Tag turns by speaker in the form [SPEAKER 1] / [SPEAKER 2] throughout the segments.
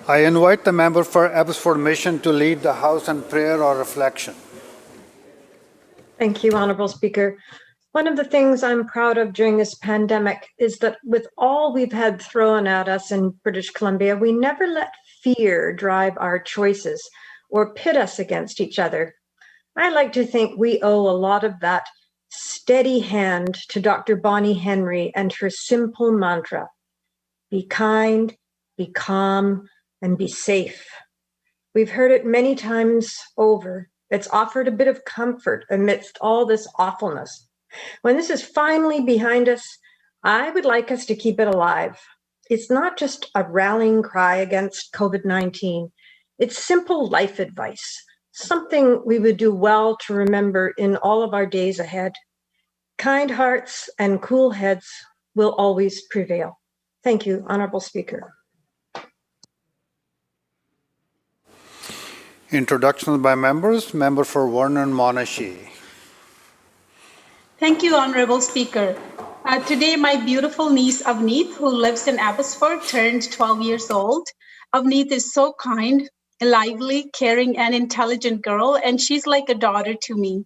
[SPEAKER 1] I invite the member for Abbotsford Mission to lead the House in prayer or reflection.
[SPEAKER 2] Thank you, Honourable Speaker. One of the things I'm proud of during this pandemic is that with all we've had thrown at us in British Columbia, we never let fear drive our choices or pit us against each other. I like to think we owe a lot of that steady hand to Dr. Bonnie Henry and her simple mantra: be kind, be calm, and be safe. We've heard it many times over. It's offered a bit of comfort amidst all this awfulness. When this is finally behind us, I would like us to keep it alive. It's not just a rallying cry against COVID-19. It's simple life advice, something we would do well to remember in all of our days ahead. Kind hearts and cool heads will always prevail. Thank you, Honourable Speaker.
[SPEAKER 1] Introductions by members. Member for Vernon-Monashee.
[SPEAKER 3] Thank you, Honourable Speaker. Today, my beautiful niece Avneet, who lives in Abbotsford, turned 12 years old. Avneet is so kind, lively, caring, and intelligent girl, and she's like a daughter to me.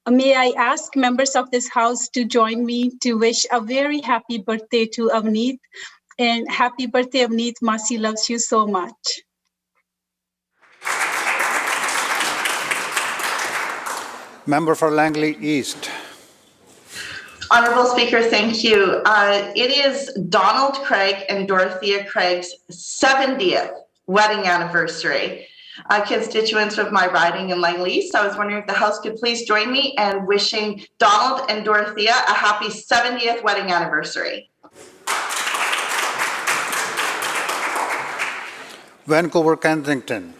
[SPEAKER 3] May I ask members of this House to join me to wish a very happy birthday to Avneet. And happy birthday, Avneet. Masi loves you so much.
[SPEAKER 1] Member for Langley East.
[SPEAKER 4] Honourable Speaker, thank you. It is Donald Craig and Dorothea Craig's 70th wedding anniversary. Constituents of my riding in Langley East, I was wondering if the House could please join me in wishing Donald and Dorothea a happy 70th wedding anniversary.
[SPEAKER 1] Vancouver, Kensington.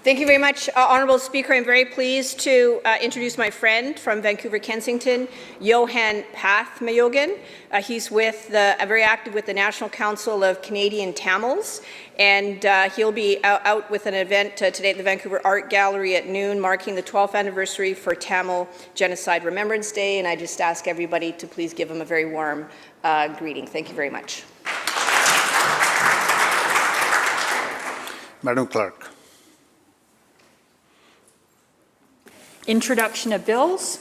[SPEAKER 5] Thank you very much, Honourable Speaker. I'm very pleased to introduce my friend from Vancouver, Kensington, Johan Pathmayogan. He's very active with the National Council of Canadian Tamils, and he'll be out with an event today at the Vancouver Art Gallery at noon, marking the 12th anniversary for Tamil Genocide Remembrance Day, and I just ask everybody to please give him a very warm greeting. Thank you very much.
[SPEAKER 1] Madam Clerk.
[SPEAKER 6] Introduction of bills.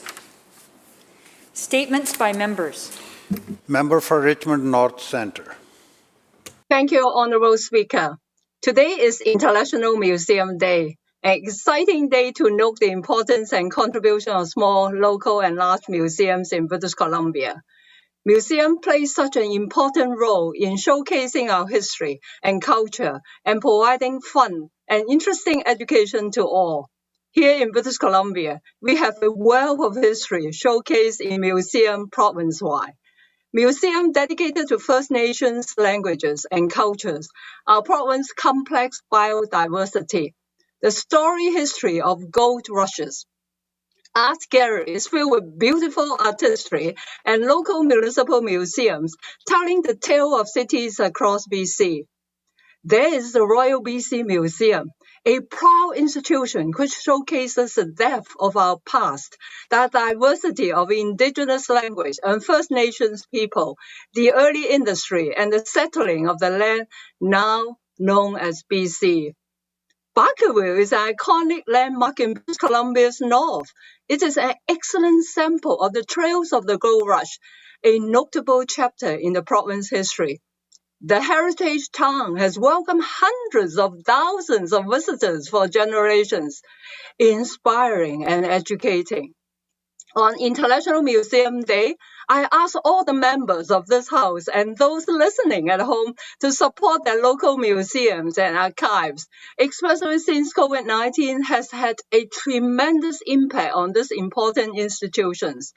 [SPEAKER 6] Statements by members.
[SPEAKER 1] Member for Richmond North Centre.
[SPEAKER 7] Thank you, Honourable Speaker. Today is International Museum Day, an exciting day to note the importance and contribution of small, local and large museums in British Columbia. Museums play such an important role in showcasing our history and culture and providing fun and interesting education to all. Here in British Columbia, we have a wealth of history showcased in museum province-wide. Museums dedicated to First Nations languages and cultures, our province's complex biodiversity, the storied history of gold rushes. Art galleries filled with beautiful artistry and local municipal museums telling the tale of cities across BC. There is the Royal BC Museum, a proud institution which showcases the depth of our past, the diversity of Indigenous language and First Nations people, the early industry and the settling of the land now known as BC. Barkerville is an iconic landmark in British Columbia's north. It is an excellent sample of the trails of the gold rush, a notable chapter in the province's history. The heritage town has welcomed hundreds of thousands of visitors for generations, inspiring and educating. On International Museum Day, I ask all the members of this House and those listening at home to support their local museums and archives, especially since COVID-19 has had a tremendous impact on these important institutions.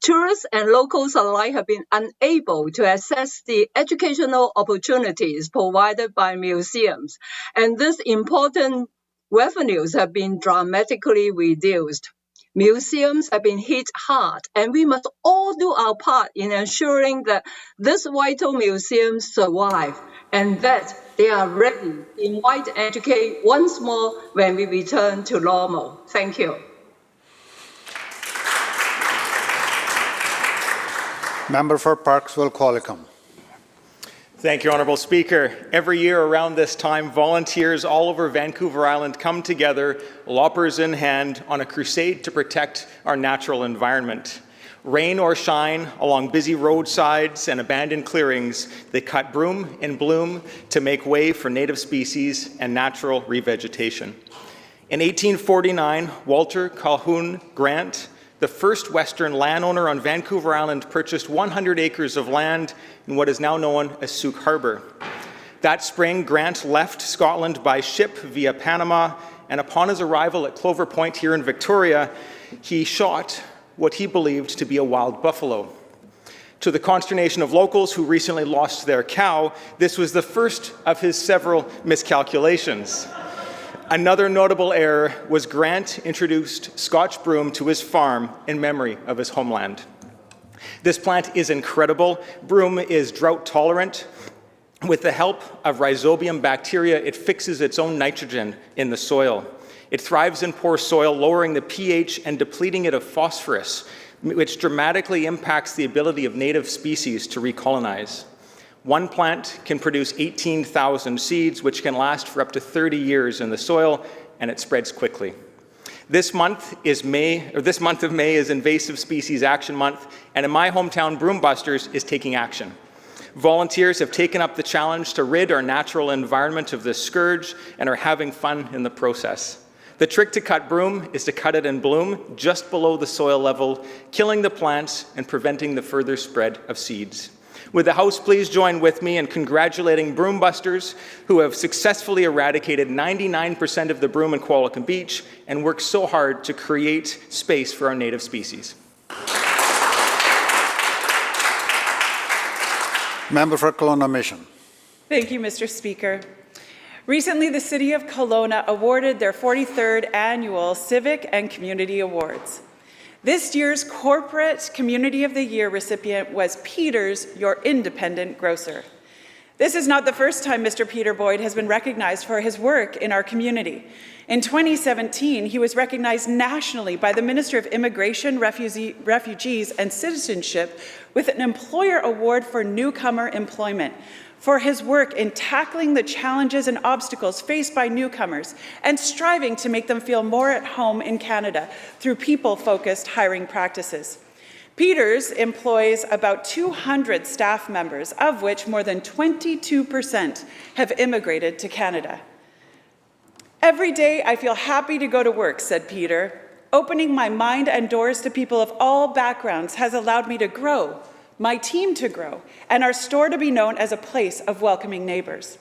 [SPEAKER 7] Tourists and locals alike have been unable to access the educational opportunities provided by museums, and these important revenues have been dramatically reduced. Museums have been hit hard, and we must all do our part in ensuring that these vital museums survive and that they are ready to invite and educate once more when we return to normal. Thank you.
[SPEAKER 1] Member for Parksville Qualicum.
[SPEAKER 6] Thank you, Honourable Speaker. Every year around this time, volunteers all over Vancouver Island come together, loppers in hand, on a crusade to protect our natural environment. Rain or shine, along busy roadsides and abandoned clearings, they cut broom and bloom to make way for native species and natural revegetation. In 1849, Walter Calhoun Grant, the first Western landowner on Vancouver Island, purchased 100 acres of land in what is now known as Sauk Harbor. That spring, Grant left Scotland by ship via Panama, and upon his arrival at Clover Point here in Victoria, he shot what he believed to be a wild buffalo. To the consternation of locals who recently lost their cow, this was the first of his several miscalculations. Another notable error was Grant introduced Scotch Broom to his farm in memory of his homeland. This plant is incredible. Broom is drought tolerant. With the help of rhizobium bacteria, it fixes its own nitrogen in the soil. It thrives in poor soil, lowering the pH and depleting it of phosphorus, which dramatically impacts the ability of native species to recolonize. One plant can produce 18,000 seeds, which can last for up to 30 years in the soil, and it spreads quickly. This month of May is Invasive Species Action Month, and in my hometown, Broombusters is taking action. Volunteers have taken up the challenge to rid our natural environment of this scourge and are having fun in the process. The trick to cut broom is to cut it in bloom just below the soil level, killing the plants and preventing the further spread of seeds. Would the House please join with me in congratulating Broombusters, who have successfully eradicated 99% of the broom in Qualicum Beach and worked so hard to create space for our native species.
[SPEAKER 1] Member for Kelowna Mission.
[SPEAKER 8] Thank you, Mr. Speaker. Recently, the City of Kelowna awarded their 43rd Annual Civic and Community Awards. This year's Corporate Community of the Year recipient was Peters, Your Independent Grocer. This is not the first time Mr. Peter Boyd has been recognized for his work in our community. In 2017, he was recognized nationally by the Minister of Immigration, Refugees and Citizenship with an Employer Award for Newcomer Employment for his work in tackling the challenges and obstacles faced by newcomers and striving to make them feel more at home in Canada through people-focused hiring practices. Peters employs about 200 staff members, of which more than 22% have immigrated to Canada. Every day I feel happy to go to work, said Peter. Opening my mind and doors to people of all backgrounds has allowed me to grow, my team to grow, and our store to be known as a place of welcoming neighbors.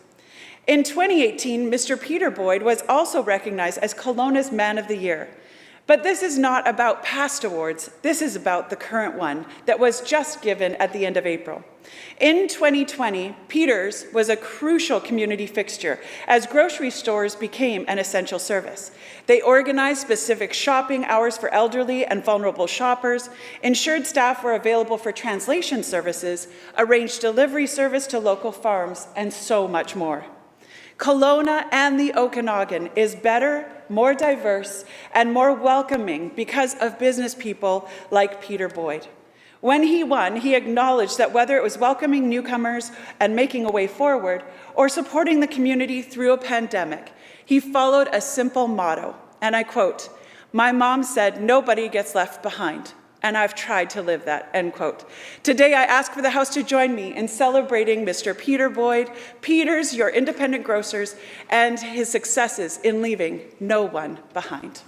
[SPEAKER 8] In 2018, Mr. Peter Boyd was also recognized as Kelowna's Man of the Year. But this is not about past awards. This is about the current one that was just given at the end of April. In 2020, Peters was a crucial community fixture as grocery stores became an essential service. They organized specific shopping hours for elderly and vulnerable shoppers, ensured staff were available for translation services, arranged delivery service to local farms, and so much more. Kelowna and the Okanagan is better, more diverse, and more welcoming because of business people like Peter Boyd. When he won, he acknowledged that whether it was welcoming newcomers and making a way forward, or supporting the community through a pandemic, he followed a simple motto, and I quote, "My mom said nobody gets left behind, and I've tried to live that," end quote. Today, I ask for the House to join me in celebrating Mr. Peter Boyd, Peters, Your Independent Grocers, and his successes in leaving no one behind.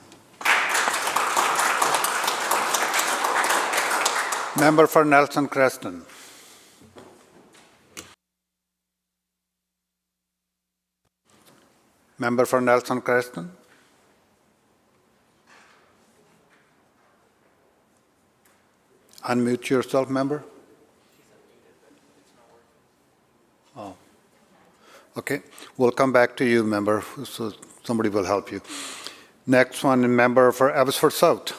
[SPEAKER 1] Member for Nelson Creston. Member for Nelson Creston. Unmute yourself, member. Oh. Okay, we'll come back to you, member, so somebody will help you. Next one, member for Abbotsford South.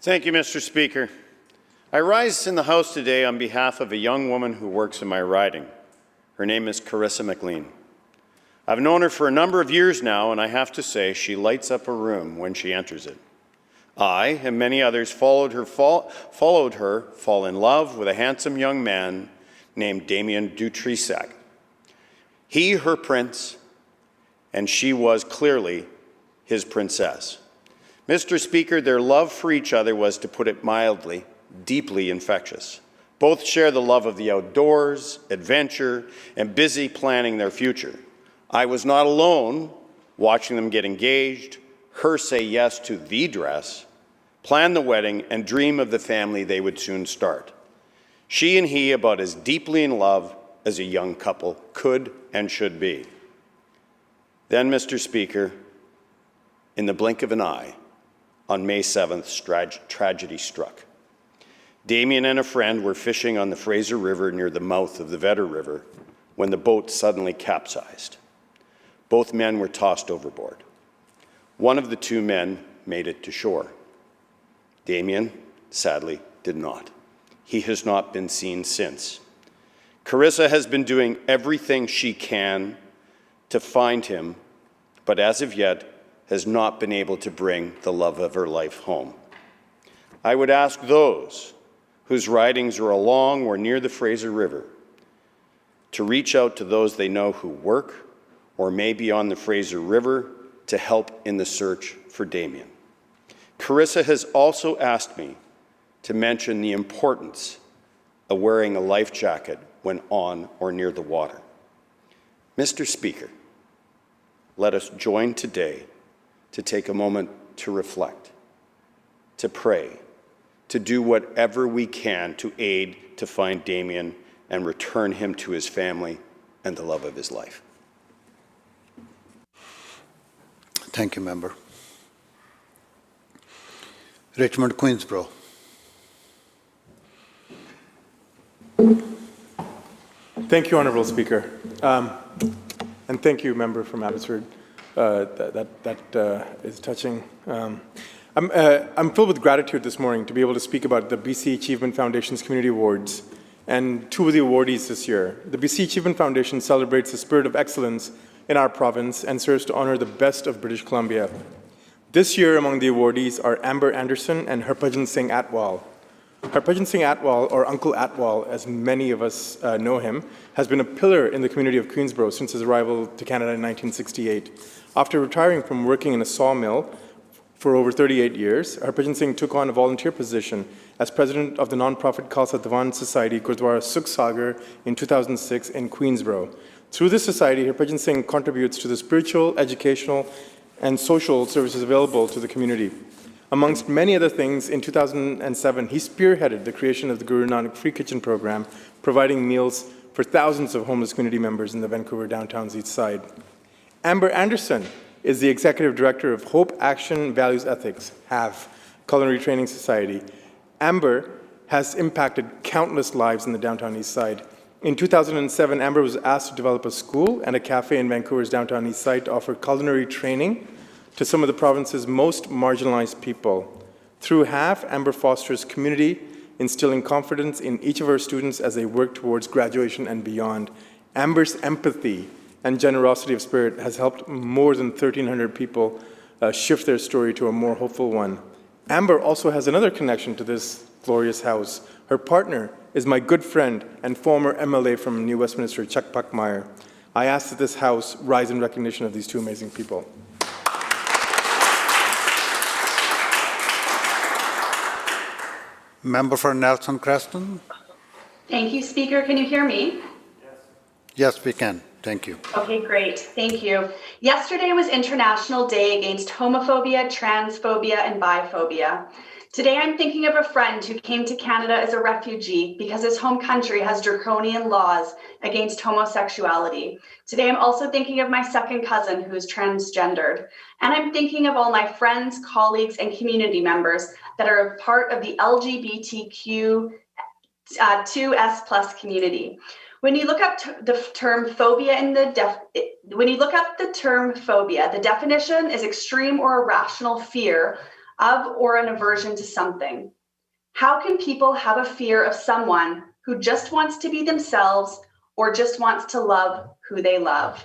[SPEAKER 9] Thank you, Mr. Speaker. I rise in the House today on behalf of a young woman who works in my riding. Her name is Carissa McLean. I've known her for a number of years now, and I have to say she lights up a room when she enters it. I and many others followed her fall in love with a handsome young man named Damien Dutrisac. He, her prince, and she was clearly his princess. Mr. Speaker, their love for each other was, to put it mildly, deeply infectious. Both share the love of the outdoors, adventure, and busy planning their future. I was not alone watching them get engaged, her say yes to the dress, plan the wedding, and dream of the family they would soon start. She and he about as deeply in love as a young couple could and should be. Then, Mr. Speaker, in the blink of an eye, on May 7th, tragedy struck. Damien and a friend were fishing on the Fraser River near the mouth of the Vedder River when the boat suddenly capsized. Both men were tossed overboard. One of the two men made it to shore. Damien, sadly, did not. He has not been seen since. Carissa has been doing everything she can to find him, but as of yet has not been able to bring the love of her life home. I would ask those whose ridings are along or near the Fraser River to reach out to those they know who work or may be on the Fraser River to help in the search for Damien. Carissa has also asked me to mention the importance of wearing a life jacket when on or near the water. Mr. Speaker, let us join today to take a moment to reflect, to pray, to do whatever we can to aid to find Damien and return him to his family and the love of his life.
[SPEAKER 1] Thank you, member. Richmond, Queensborough.
[SPEAKER 10] Thank you, Honourable Speaker. And thank you, member from Abbotsford. That is touching. I'm filled with gratitude this morning to be able to speak about the BC Achievement Foundation's Community Awards and two of the awardees this year. The BC Achievement Foundation celebrates the spirit of excellence in our province and serves to honour the best of British Columbia. This year, among the awardees are Amber Anderson and Harbhajan Singh Atwal. Harbhajan Singh Atwal, or Uncle Atwal, as many of us know him, has been a pillar in the community of Queensborough since his arrival to Canada in 1968. After retiring from working in a sawmill for over 38 years, Harbhajan Singh took on a volunteer position as president of the nonprofit Khalsa Diwan Society Gurdwara Sukh Sagar in 2006 in Queensborough. Through this society, Harbhajan Singh contributes to the spiritual, educational, and social services available to the community. Amongst many other things, in 2007, he spearheaded the creation of the Guru Nanak Free Kitchen program, providing meals for thousands of homeless community members in the Vancouver downtown's east side. Amber Anderson is the executive director of Hope Action Values Ethics, HAV, Culinary Training Society. Amber has impacted countless lives in the downtown east side. In 2007, Amber was asked to develop a school and a cafe in Vancouver's downtown east side to offer culinary training to some of the province's most marginalized people. Through HAF, Amber fosters community, instilling confidence in each of her students as they work towards graduation and beyond. Amber's empathy and generosity of spirit has helped more than 1,300 people shift their story to a more hopeful one. Amber also has another connection to this glorious house. Her partner is my good friend and former MLA from New Westminster, Chuck Puckmeyer. I ask that this house rise in recognition of these two amazing people.
[SPEAKER 1] Member for Nelson Creston.
[SPEAKER 11] Thank you, Speaker. Can you hear me?
[SPEAKER 1] Yes, we can. Thank you.
[SPEAKER 11] Okay, great. Thank you. Yesterday was International Day Against Homophobia, Transphobia, and Biphobia. Today, I'm thinking of a friend who came to Canada as a refugee because his home country has draconian laws against homosexuality. Today, I'm also thinking of my second cousin who is transgendered. And I'm thinking of all my friends, colleagues, and community members that are a part of the LGBTQ2S+ community. When you look up the term phobia in the definition is extreme or irrational fear of or an aversion to something. How can people have a fear of someone who just wants to be themselves or just wants to love who they love?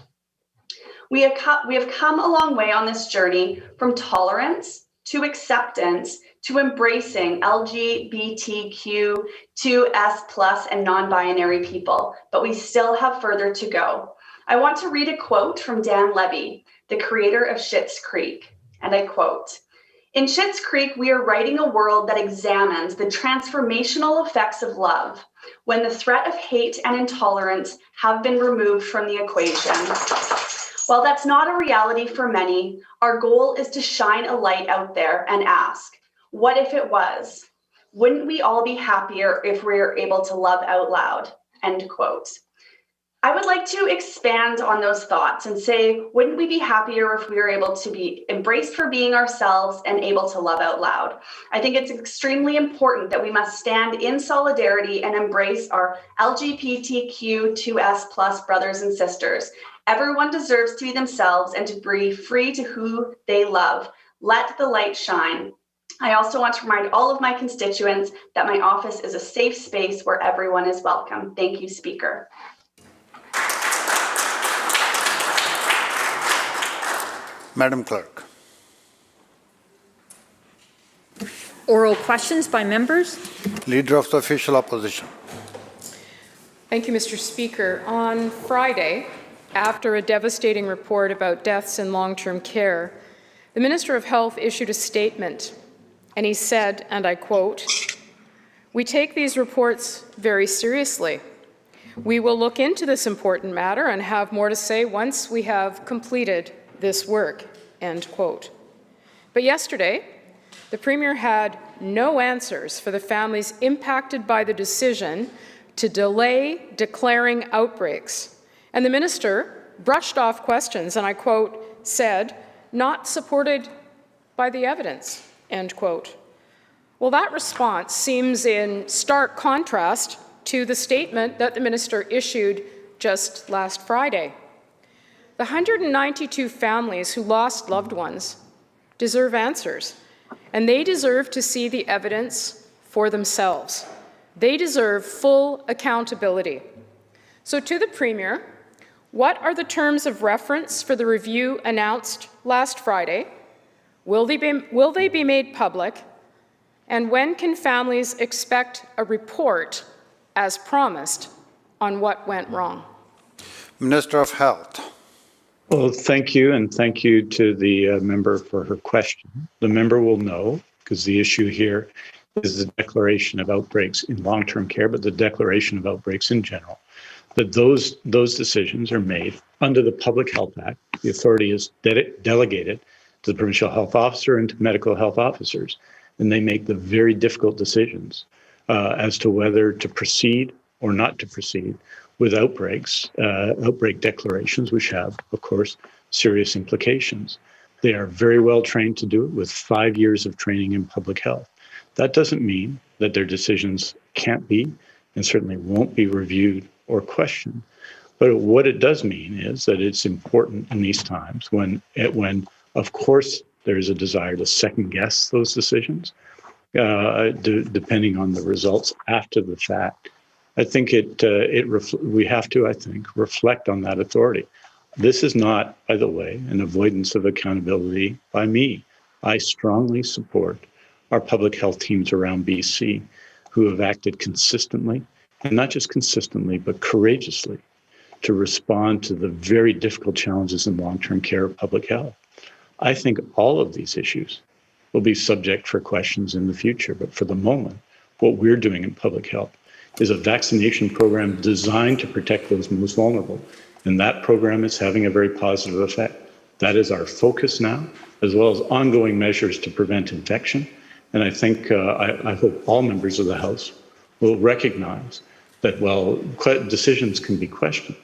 [SPEAKER 11] We have come a long way on this journey from tolerance to acceptance to embracing LGBTQ2S+ and non-binary people, but we still have further to go. I want to read a quote from Dan Levy, the creator of Schitt's Creek, and I quote, "In Schitt's Creek, we are writing a world that examines the transformational effects of love when the threat of hate and intolerance have been removed from the equation. While that's not a reality for many, our goal is to shine a light out there and ask, what if it was? Wouldn't we all be happier if we were able to love out loud?" End quote. I would like to expand on those thoughts and say, wouldn't we be happier if we were able to be embraced for being ourselves and able to love out loud? I think it's extremely important that we must stand in solidarity and embrace our LGBTQ2S+ brothers and sisters. Everyone deserves to be themselves and to be free to who they love. Let the light shine. I also want to remind all of my constituents that my office is a safe space where everyone is welcome. Thank you, Speaker.
[SPEAKER 1] Madam Clerk.
[SPEAKER 12] Oral questions by members.
[SPEAKER 1] Leader of the Official Opposition.
[SPEAKER 13] Thank you, Mr. Speaker. On Friday, after a devastating report about deaths in long-term care, the Minister of Health issued a statement, and he said, and I quote, "We take these reports very seriously. We will look into this important matter and have more to say once we have completed this work," end quote. But yesterday, the Premier had no answers for the families impacted by the decision to delay declaring outbreaks. And the Minister brushed off questions, and I quote, said, "not supported by the evidence," end quote. Well, that response seems in stark contrast to the statement that the Minister issued just last Friday. The 192 families who lost loved ones deserve answers, and they deserve to see the evidence for themselves. They deserve full accountability. So to the Premier, what are the terms of reference for the review announced last Friday? Will they be made public? And when can families expect a report, as promised, on what went wrong?
[SPEAKER 1] Minister of Health.
[SPEAKER 14] Well, thank you, and thank you to the member for her question. The member will know, because the issue here is the declaration of outbreaks in long-term care, but the declaration of outbreaks in general, that those decisions are made under the Public Health Act. The authority is delegated to the provincial health officer and to medical health officers, and they make the very difficult decisions as to whether to proceed or not to proceed with outbreaks, outbreak declarations, which have, of course, serious implications. They are very well trained to do it with 5 years of training in public health. That doesn't mean that their decisions can't be and certainly won't be reviewed or questioned. But what it does mean is that it's important in these times when of course, there is a desire to second guess those decisions, depending on the results after the fact. I think we have to, I think, reflect on that authority. This is not, by the way, an avoidance of accountability by me. I strongly support our public health teams around BC who have acted consistently, and not just consistently, but courageously, to respond to the very difficult challenges in long-term care of public health. I think all of these issues will be subject for questions in the future, but for the moment, what we're doing in public health is a vaccination program designed to protect those most vulnerable. And that program is having a very positive effect. That is our focus now, as well as ongoing measures to prevent infection. And I think, I hope all members of the House will recognize that while decisions can be questioned,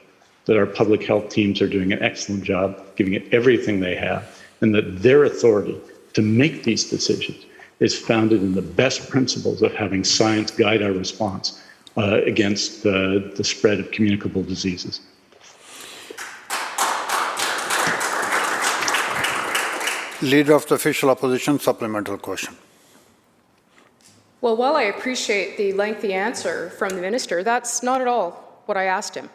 [SPEAKER 14] that our public health teams are doing an excellent job, giving it everything they have, and that their authority to make these decisions is founded in the best principles of having science guide our response against the spread of communicable diseases.
[SPEAKER 1] Leader of the Official Opposition, supplemental question.
[SPEAKER 13] Well, while I appreciate the lengthy answer from the Minister, that's not at all what I asked him.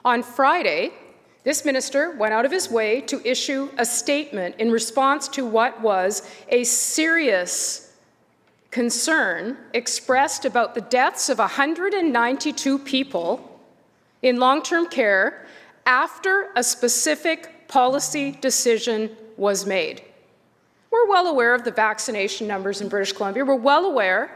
[SPEAKER 13] On Friday, This minister went out of his way to issue a statement in response to what was a serious concern expressed about the deaths of 192 people in long-term care after a specific policy decision was made. We're well aware of the vaccination numbers in British Columbia. We're well aware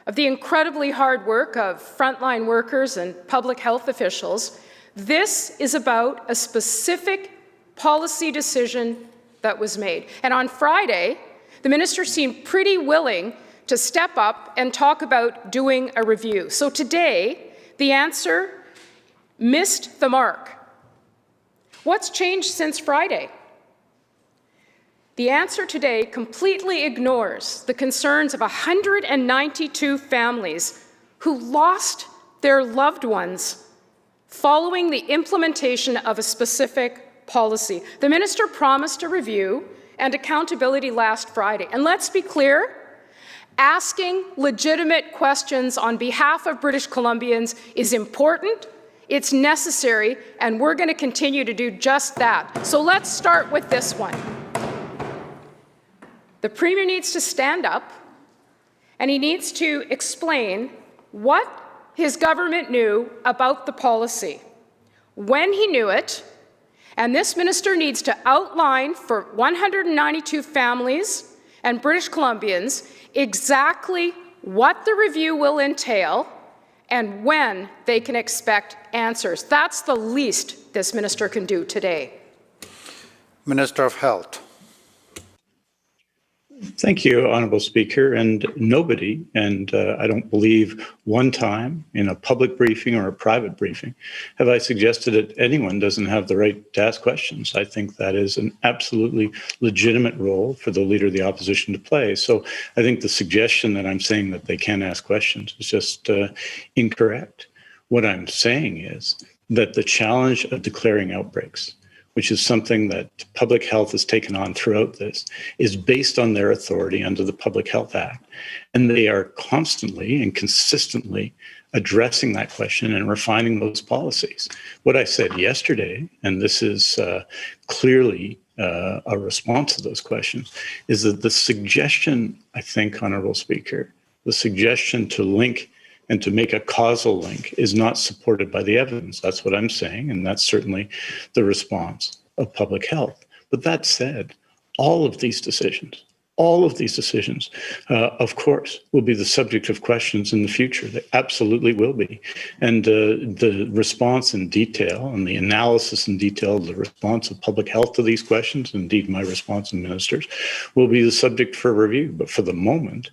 [SPEAKER 13] of the incredibly hard work of frontline workers and public health officials. This is about a specific policy decision that was made. And on Friday, the minister seemed pretty willing to step up and talk about doing a review. So today, the answer missed the mark. What's changed since Friday? The answer today completely ignores the concerns of 192 families who lost their loved ones following the implementation of a specific policy. The minister promised a review and accountability last Friday. And let's be clear, asking legitimate questions on behalf of British Columbians is important, it's necessary, and we're going to continue to do just that. So let's start with this one. The Premier needs to stand up, and he needs to explain what his government knew about the policy, when he knew it, and this minister needs to outline for 192 families and British Columbians exactly what the review will entail and when they can expect answers. That's the least this minister can do today.
[SPEAKER 1] Minister of Health.
[SPEAKER 14] Thank you, Honourable Speaker. And nobody, and I don't believe one time in a public briefing or a private briefing, have I suggested that anyone doesn't have the right to ask questions. I think that is an absolutely legitimate role for the Leader of the Opposition to play. So I think the suggestion that I'm saying that they can ask questions is just incorrect. What I'm saying is that the challenge of declaring outbreaks, which is something that public health has taken on throughout this, is based on their authority under the Public Health Act. And they are constantly and consistently addressing that question and refining those policies. What I said yesterday, and this is clearly a response to those questions, is that the suggestion, I think, Honourable Speaker, the suggestion to link and to make a causal link is not supported by the evidence. That's what I'm saying, and that's certainly the response of public health. But that said, all of these decisions, of course, will be the subject of questions in the future. They absolutely will be. And the response in detail and the analysis in detail of the response of public health to these questions, indeed my response and ministers, will be the subject for review. But for the moment,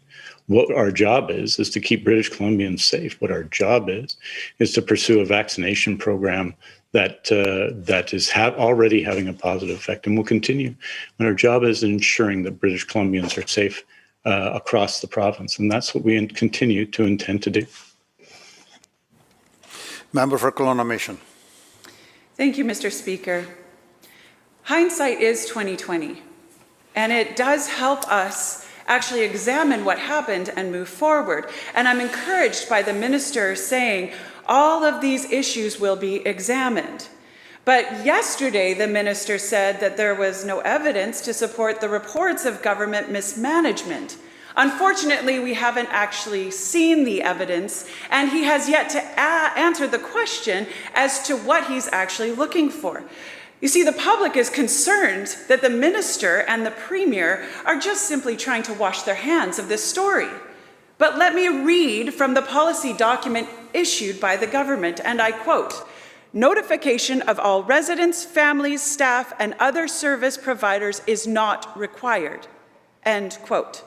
[SPEAKER 14] what our job is to keep British Columbians safe. What our job is to pursue a vaccination program that is already having a positive effect and will continue. And our job is ensuring that British Columbians are safe across the province. And that's what we continue to intend to do.
[SPEAKER 1] Member for Kelowna Mission.
[SPEAKER 8] Thank you, Mr. Speaker. Hindsight is 20/20, and it does help us actually examine what happened and move forward. And I'm encouraged by the minister saying all of these issues will be examined. But yesterday, the minister said that there was no evidence to support the reports of government mismanagement. Unfortunately, we haven't actually seen the evidence, and he has yet to answer the question as to what he's actually looking for. You see, the public is concerned that the minister and the premier are just simply trying to wash their hands of this story. But let me read from the policy document issued by the government, and I quote, "Notification of all residents, families, staff, and other service providers is not required." End quote.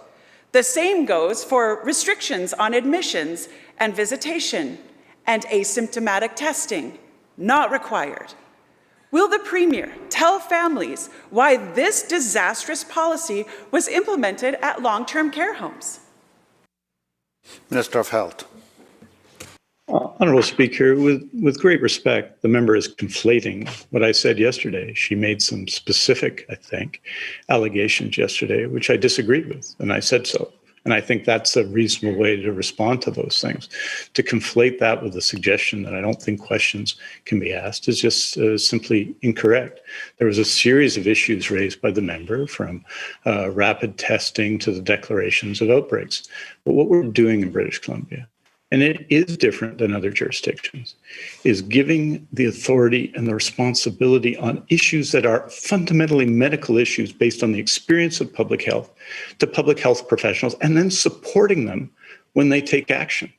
[SPEAKER 8] The same goes for restrictions on admissions and visitation and asymptomatic testing, not required. Will the Premier tell families why this disastrous policy was implemented at long-term care homes?
[SPEAKER 1] Minister of Health.
[SPEAKER 14] Honourable Speaker, with great respect, the member is conflating what I said yesterday. She made some specific, I think, allegations yesterday, which I disagreed with, and I said so. And I think that's a reasonable way to respond to those things. To conflate that with the suggestion that I don't think questions can be asked is just simply incorrect. There was a series of issues raised by the member, from rapid testing to the declarations of outbreaks. But what we're doing in British Columbia, and it is different than other jurisdictions, is giving the authority and the responsibility on issues that are fundamentally medical issues based on the experience of public health to public health professionals, and then supporting them when they take action.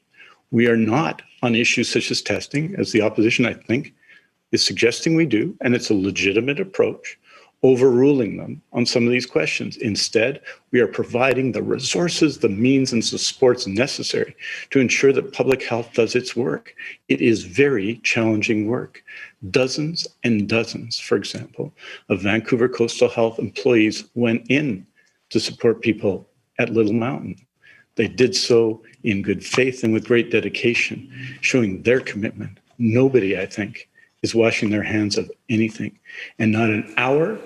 [SPEAKER 14] We are not on issues such as testing, as the opposition, I think, is suggesting we do, and it's a legitimate approach, overruling them on some of these questions. Instead, we are providing the resources, the means, and the supports necessary to ensure that public health does its work. It is very challenging work. Dozens and dozens, for example, of Vancouver Coastal Health employees went in to support people at Little Mountain. They did so in good faith and with great dedication, showing their commitment. Nobody, I think, is washing their hands of anything. And not an hour,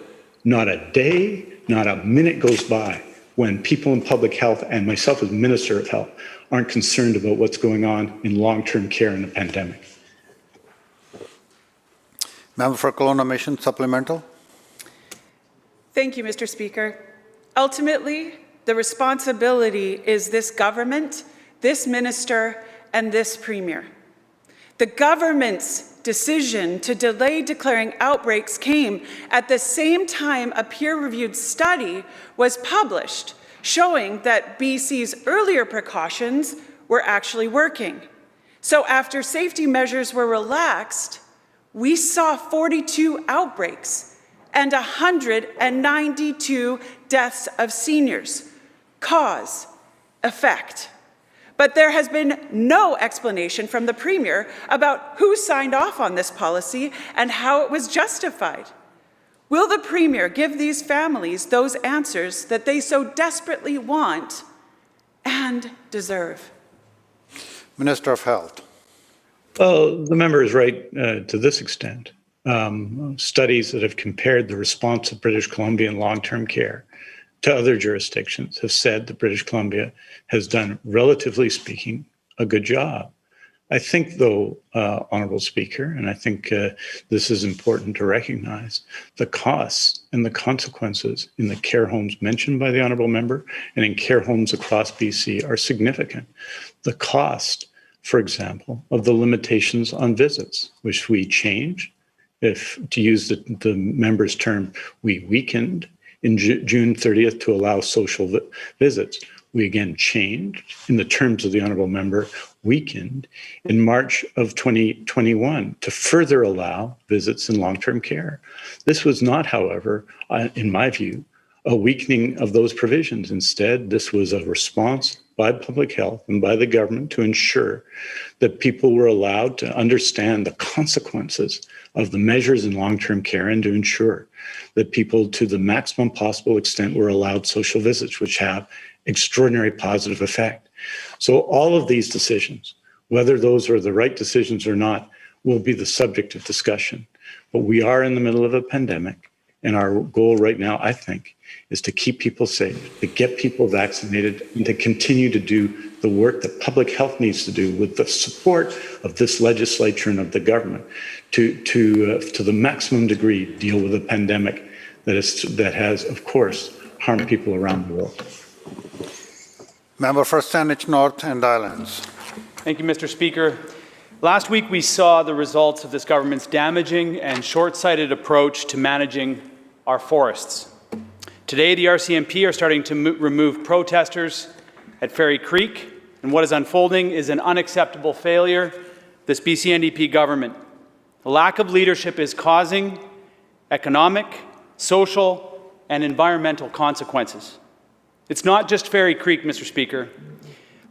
[SPEAKER 14] not a day, not a minute goes by when people in public health, and myself as Minister of Health, aren't concerned about what's going on in long-term care in the pandemic.
[SPEAKER 1] Member for Kelowna Mission, supplemental.
[SPEAKER 8] Thank you, Mr. Speaker. Ultimately, the responsibility is this government, this minister, and this premier. The government's decision to delay declaring outbreaks came at the same time a peer-reviewed study was published showing that BC's earlier precautions were actually working. So after safety measures were relaxed, we saw 42 outbreaks and 192 deaths of seniors. Cause, effect. But there has been no explanation from the Premier about who signed off on this policy and how it was justified. Will the Premier give these families those answers that they so desperately want and deserve?
[SPEAKER 1] Minister of Health.
[SPEAKER 14] Well, the member is right to this extent. Studies that have compared the response of British Columbia in long-term care to other jurisdictions have said that British Columbia has done, relatively speaking, a good job. I think, though, Honourable Speaker, and I think this is important to recognize, the costs and the consequences in the care homes mentioned by the Honourable Member and in care homes across BC are significant. The cost, for example, of the limitations on visits, which we changed, if to use the member's term, we weakened in June 30th to allow social visits. We again changed in the terms of the Honourable Member, weakened in March of 2021 to further allow visits in long-term care. This was not, however, in my view, a weakening of those provisions. Instead, this was a response by public health and by the government to ensure that people were allowed to understand the consequences of the measures in long-term care and to ensure that people, to the maximum possible extent, were allowed social visits, which have extraordinary positive effect. So all of these decisions, whether those are the right decisions or not, will be the subject of discussion. But we are in the middle of a pandemic, and our goal right now, I think, is to keep people safe, to get people vaccinated, and to continue to do the work that public health needs to do with the support of this legislature and of the government to the maximum degree deal with a pandemic that has, of course, harmed people around the world.
[SPEAKER 1] Member for Saanich North and Islands.
[SPEAKER 15] Thank you, Mr. Speaker. Last week we saw the results of this government's damaging and short-sighted approach to managing our forests. Today, the RCMP are starting to remove protesters at Fairy Creek, and what is unfolding is an unacceptable failure of this BC NDP government. The lack of leadership is causing economic, social, and environmental consequences. It's not just Fairy Creek, Mr. Speaker.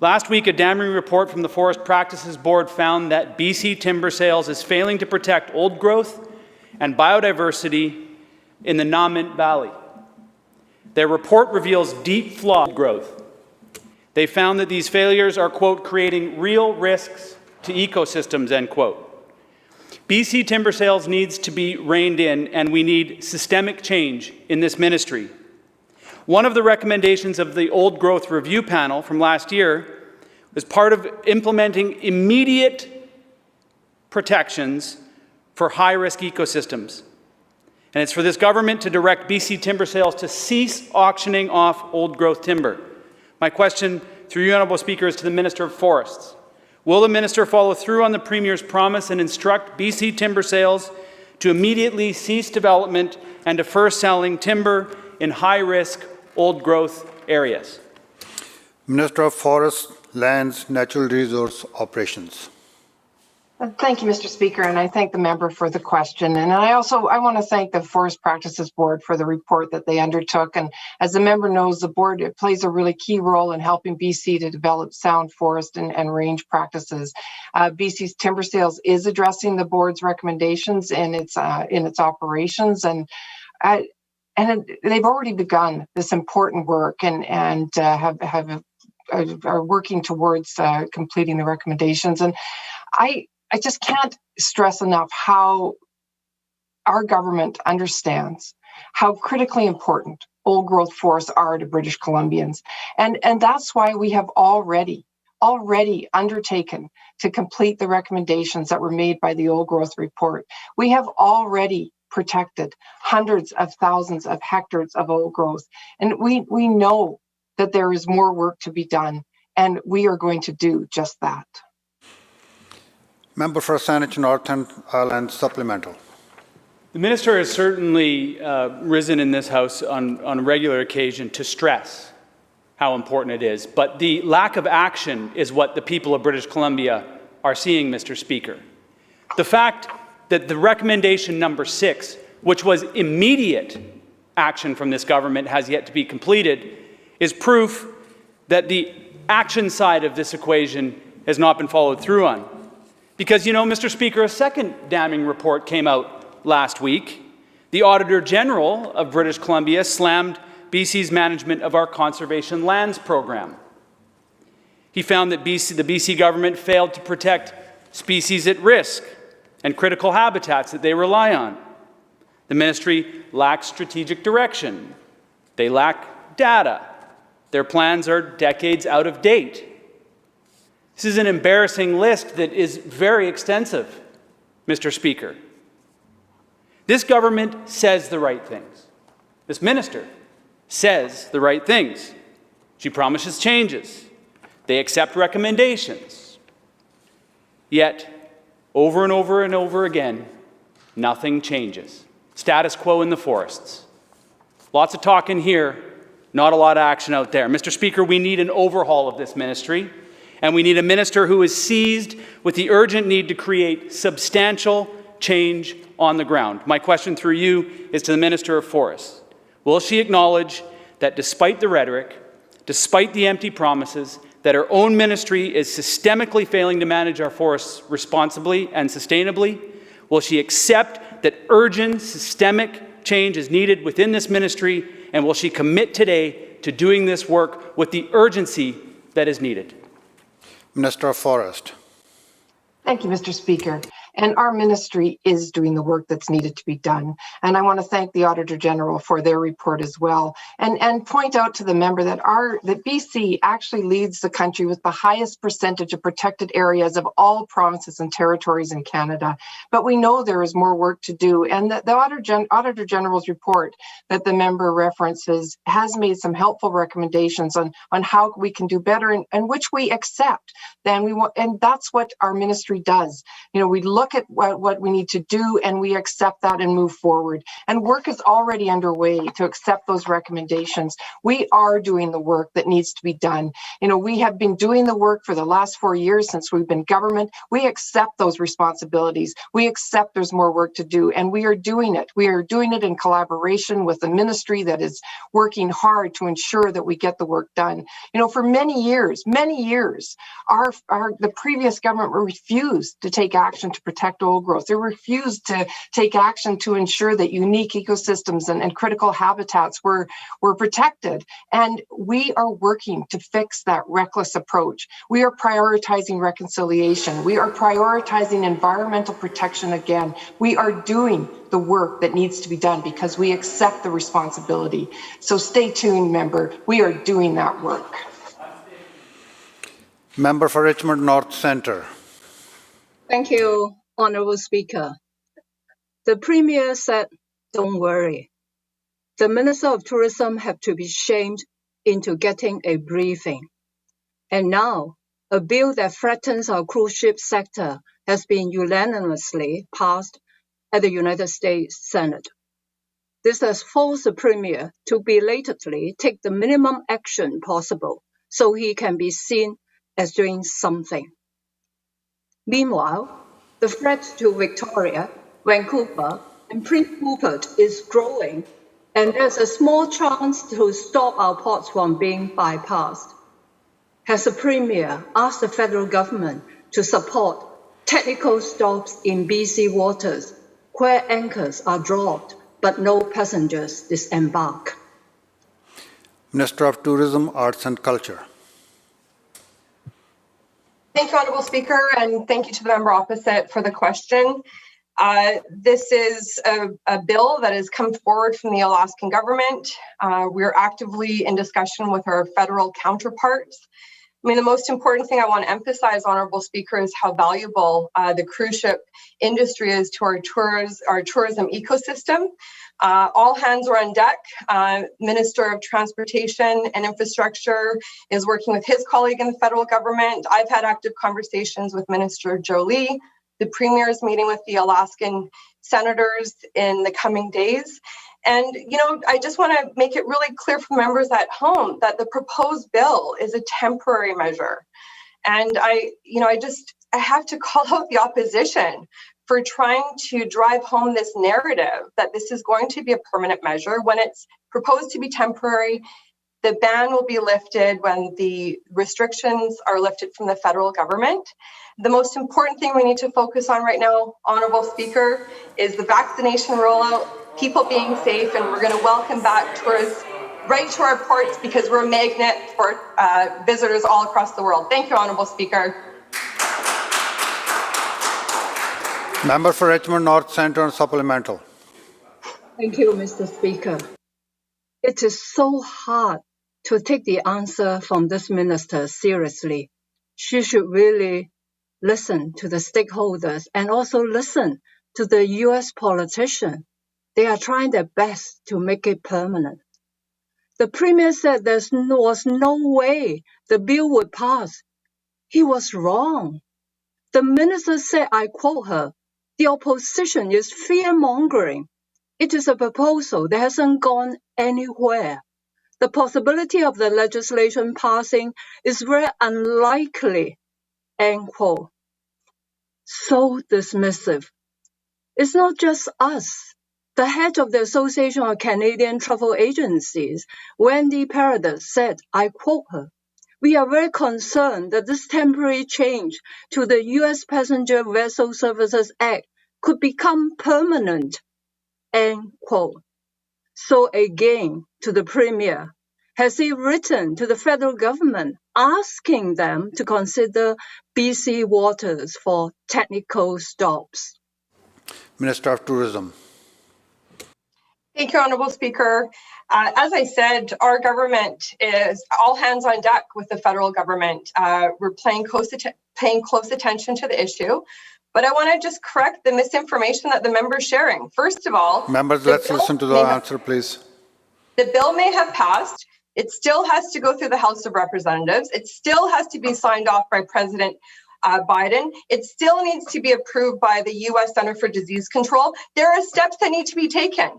[SPEAKER 15] Last week, a damning report from the Forest Practices Board found that BC timber sales is failing to protect old growth and biodiversity in the Namint Valley. Their report reveals deep flaw in growth. They found that these failures are, quote, creating real risks to ecosystems, end quote. BC timber sales needs to be reined in, and we need systemic change in this ministry. One of the recommendations of the Old Growth Review Panel from last year was part of implementing immediate protections for high-risk ecosystems. And it's for this government to direct BC timber sales to cease auctioning off old-growth timber. My question, through you, Honourable Speaker, is to the Minister of Forests. Will the Minister follow through on the Premier's promise and instruct BC timber sales to immediately cease development and defer selling timber in high-risk old-growth areas?
[SPEAKER 1] Minister of Forests, Lands, Natural Resource Operations.
[SPEAKER 16] Thank you, Mr. Speaker, and I thank the member for the question. And I want to thank the Forest Practices Board for the report that they undertook. And as the member knows, the board plays a really key role in helping BC to develop sound forest and range practices. BC's timber sales is addressing the board's recommendations in its operations, and they've already begun this important work and are working towards completing the recommendations. And I just can't stress enough how our government understands how critically important old growth forests are to British Columbians. And that's why we have already undertaken to complete the recommendations that were made by the old growth report. We have already protected hundreds of thousands of hectares of old growth. And we know that there is more work to be done, and we are going to do just that.
[SPEAKER 1] Member for Saanich Northern Island Supplemental.
[SPEAKER 15] The Minister has certainly risen in this House on a regular occasion to stress how important it is, but the lack of action is what the people of British Columbia are seeing, Mr. Speaker. The fact that the recommendation number 6, which was immediate action from this government, has yet to be completed, is proof that the action side of this equation has not been followed through on. Because, you know, Mr. Speaker, a second damning report came out last week. The Auditor General of British Columbia slammed BC's management of our conservation lands program. He found that the BC government failed to protect species at risk and critical habitats that they rely on. The ministry lacks strategic direction. They lack data. Their plans are decades out of date. This is an embarrassing list that is very extensive, Mr. Speaker. This government says the right things. This minister says the right things. She promises changes. They accept recommendations. Yet, over and over and over again, nothing changes. Status quo in the forests. Lots of talk in here, not a lot of action out there. Mr. Speaker, we need an overhaul of this ministry. And we need a minister who is seized with the urgent need to create substantial change on the ground. My question through you is to the Minister of Forests. Will she acknowledge that despite the rhetoric, despite the empty promises, that her own ministry is systemically failing to manage our forests responsibly and sustainably? Will she accept that urgent systemic change is needed within this ministry? And will she commit today to doing this work with the urgency that is needed?
[SPEAKER 1] Minister of Forest.
[SPEAKER 16] Thank you, Mr. Speaker. And our ministry is doing the work that's needed to be done. And I want to thank the Auditor General for their report as well. And point out to the member that BC actually leads the country with the highest percentage of protected areas of all provinces and territories in Canada. But we know there is more work to do. And the Auditor General's report that the member references has made some helpful recommendations on how we can do better, and which we accept. And that's what our ministry does. You know, we look at what we need to do, and we accept that and move forward. And work is already underway to accept those recommendations. We are doing the work that needs to be done. You know, we have been doing the work for the last 4 years since we've been government. We accept those responsibilities. We accept there's more work to do, and we are doing it. We are doing it in collaboration with the ministry that is working hard to ensure that we get the work done. You know, for many years, the previous government refused to take action to protect old growth. They refused to take action to ensure that unique ecosystems and critical habitats were protected. And we are working to fix that reckless approach. We are prioritizing reconciliation. We are prioritizing environmental protection again. We are doing the work that needs to be done because we accept the responsibility. So stay tuned, member. We are doing that work.
[SPEAKER 1] Member for Richmond North Centre.
[SPEAKER 7] Thank you, Honourable Speaker. The Premier said, don't worry. The Minister of Tourism had to be shamed into getting a briefing. And now, a bill that threatens our cruise ship sector has been unanimously passed at the United States Senate. This has forced the Premier to belatedly take the minimum action possible so he can be seen as doing something. Meanwhile, the threat to Victoria, Vancouver, and Prince Rupert is growing, and there's a small chance to stop our ports from being bypassed. Has the Premier asked the federal government to support technical stops in BC waters where anchors are dropped but no passengers disembark?
[SPEAKER 1] Minister of Tourism, Arts and Culture.
[SPEAKER 17] Thank you, Honourable Speaker, and thank you to the member opposite for the question. This is a bill that has come forward from the Alaskan government. We're actively in discussion with our federal counterparts. I mean, the most important thing I want to emphasize, Honourable Speaker, is how valuable the cruise ship industry is to our tourism ecosystem. All hands are on deck. Minister of Transportation and Infrastructure is working with his colleague in the federal government. I've had active conversations with Minister Jolie. The Premier is meeting with the Alaskan senators in the coming days. And, you know, I just want to make it really clear for members at home that the proposed bill is a temporary measure. And I have to call out the opposition for trying to drive home this narrative that this is going to be a permanent measure when it's proposed to be temporary. The ban will be lifted when the restrictions are lifted from the federal government. The most important thing we need to focus on right now, Honourable Speaker, is the vaccination rollout, people being safe, and we're going to welcome back tourists right to our ports because we're a magnet for visitors all across the world. Thank you, Honourable Speaker.
[SPEAKER 1] Member for Richmond North Centre and Supplemental.
[SPEAKER 7] Thank you, Mr. Speaker. It is so hard to take the answer from this minister seriously. She should really listen to the stakeholders and also listen to the U.S. politicians. They are trying their best to make it permanent. The Premier said there was no way the bill would pass. He was wrong. The minister said, I quote her, the opposition is fear-mongering. It is a proposal that hasn't gone anywhere. The possibility of the legislation passing is very unlikely, end quote. So dismissive. It's not just us. The head of the Association of Canadian Travel Agencies, Wendy Paradis, said, I quote her, we are very concerned that this temporary change to the U.S. Passenger Vessel Services Act could become permanent, end quote. So again, to the Premier, has he written to the federal government asking them to consider BC waters for technical stops?
[SPEAKER 1] Minister of Tourism.
[SPEAKER 17] Thank you, Honourable Speaker. As I said, our government is all hands on deck with the federal government. We're paying close attention to the issue. But I want to just correct the misinformation that the member is sharing. First of all,
[SPEAKER 1] members, let's listen to the answer, please.
[SPEAKER 17] The bill may have passed. It still has to go through the House of Representatives. It still has to be signed off by President Biden. It still needs to be approved by the U.S. Center for Disease Control. There are steps that need to be taken.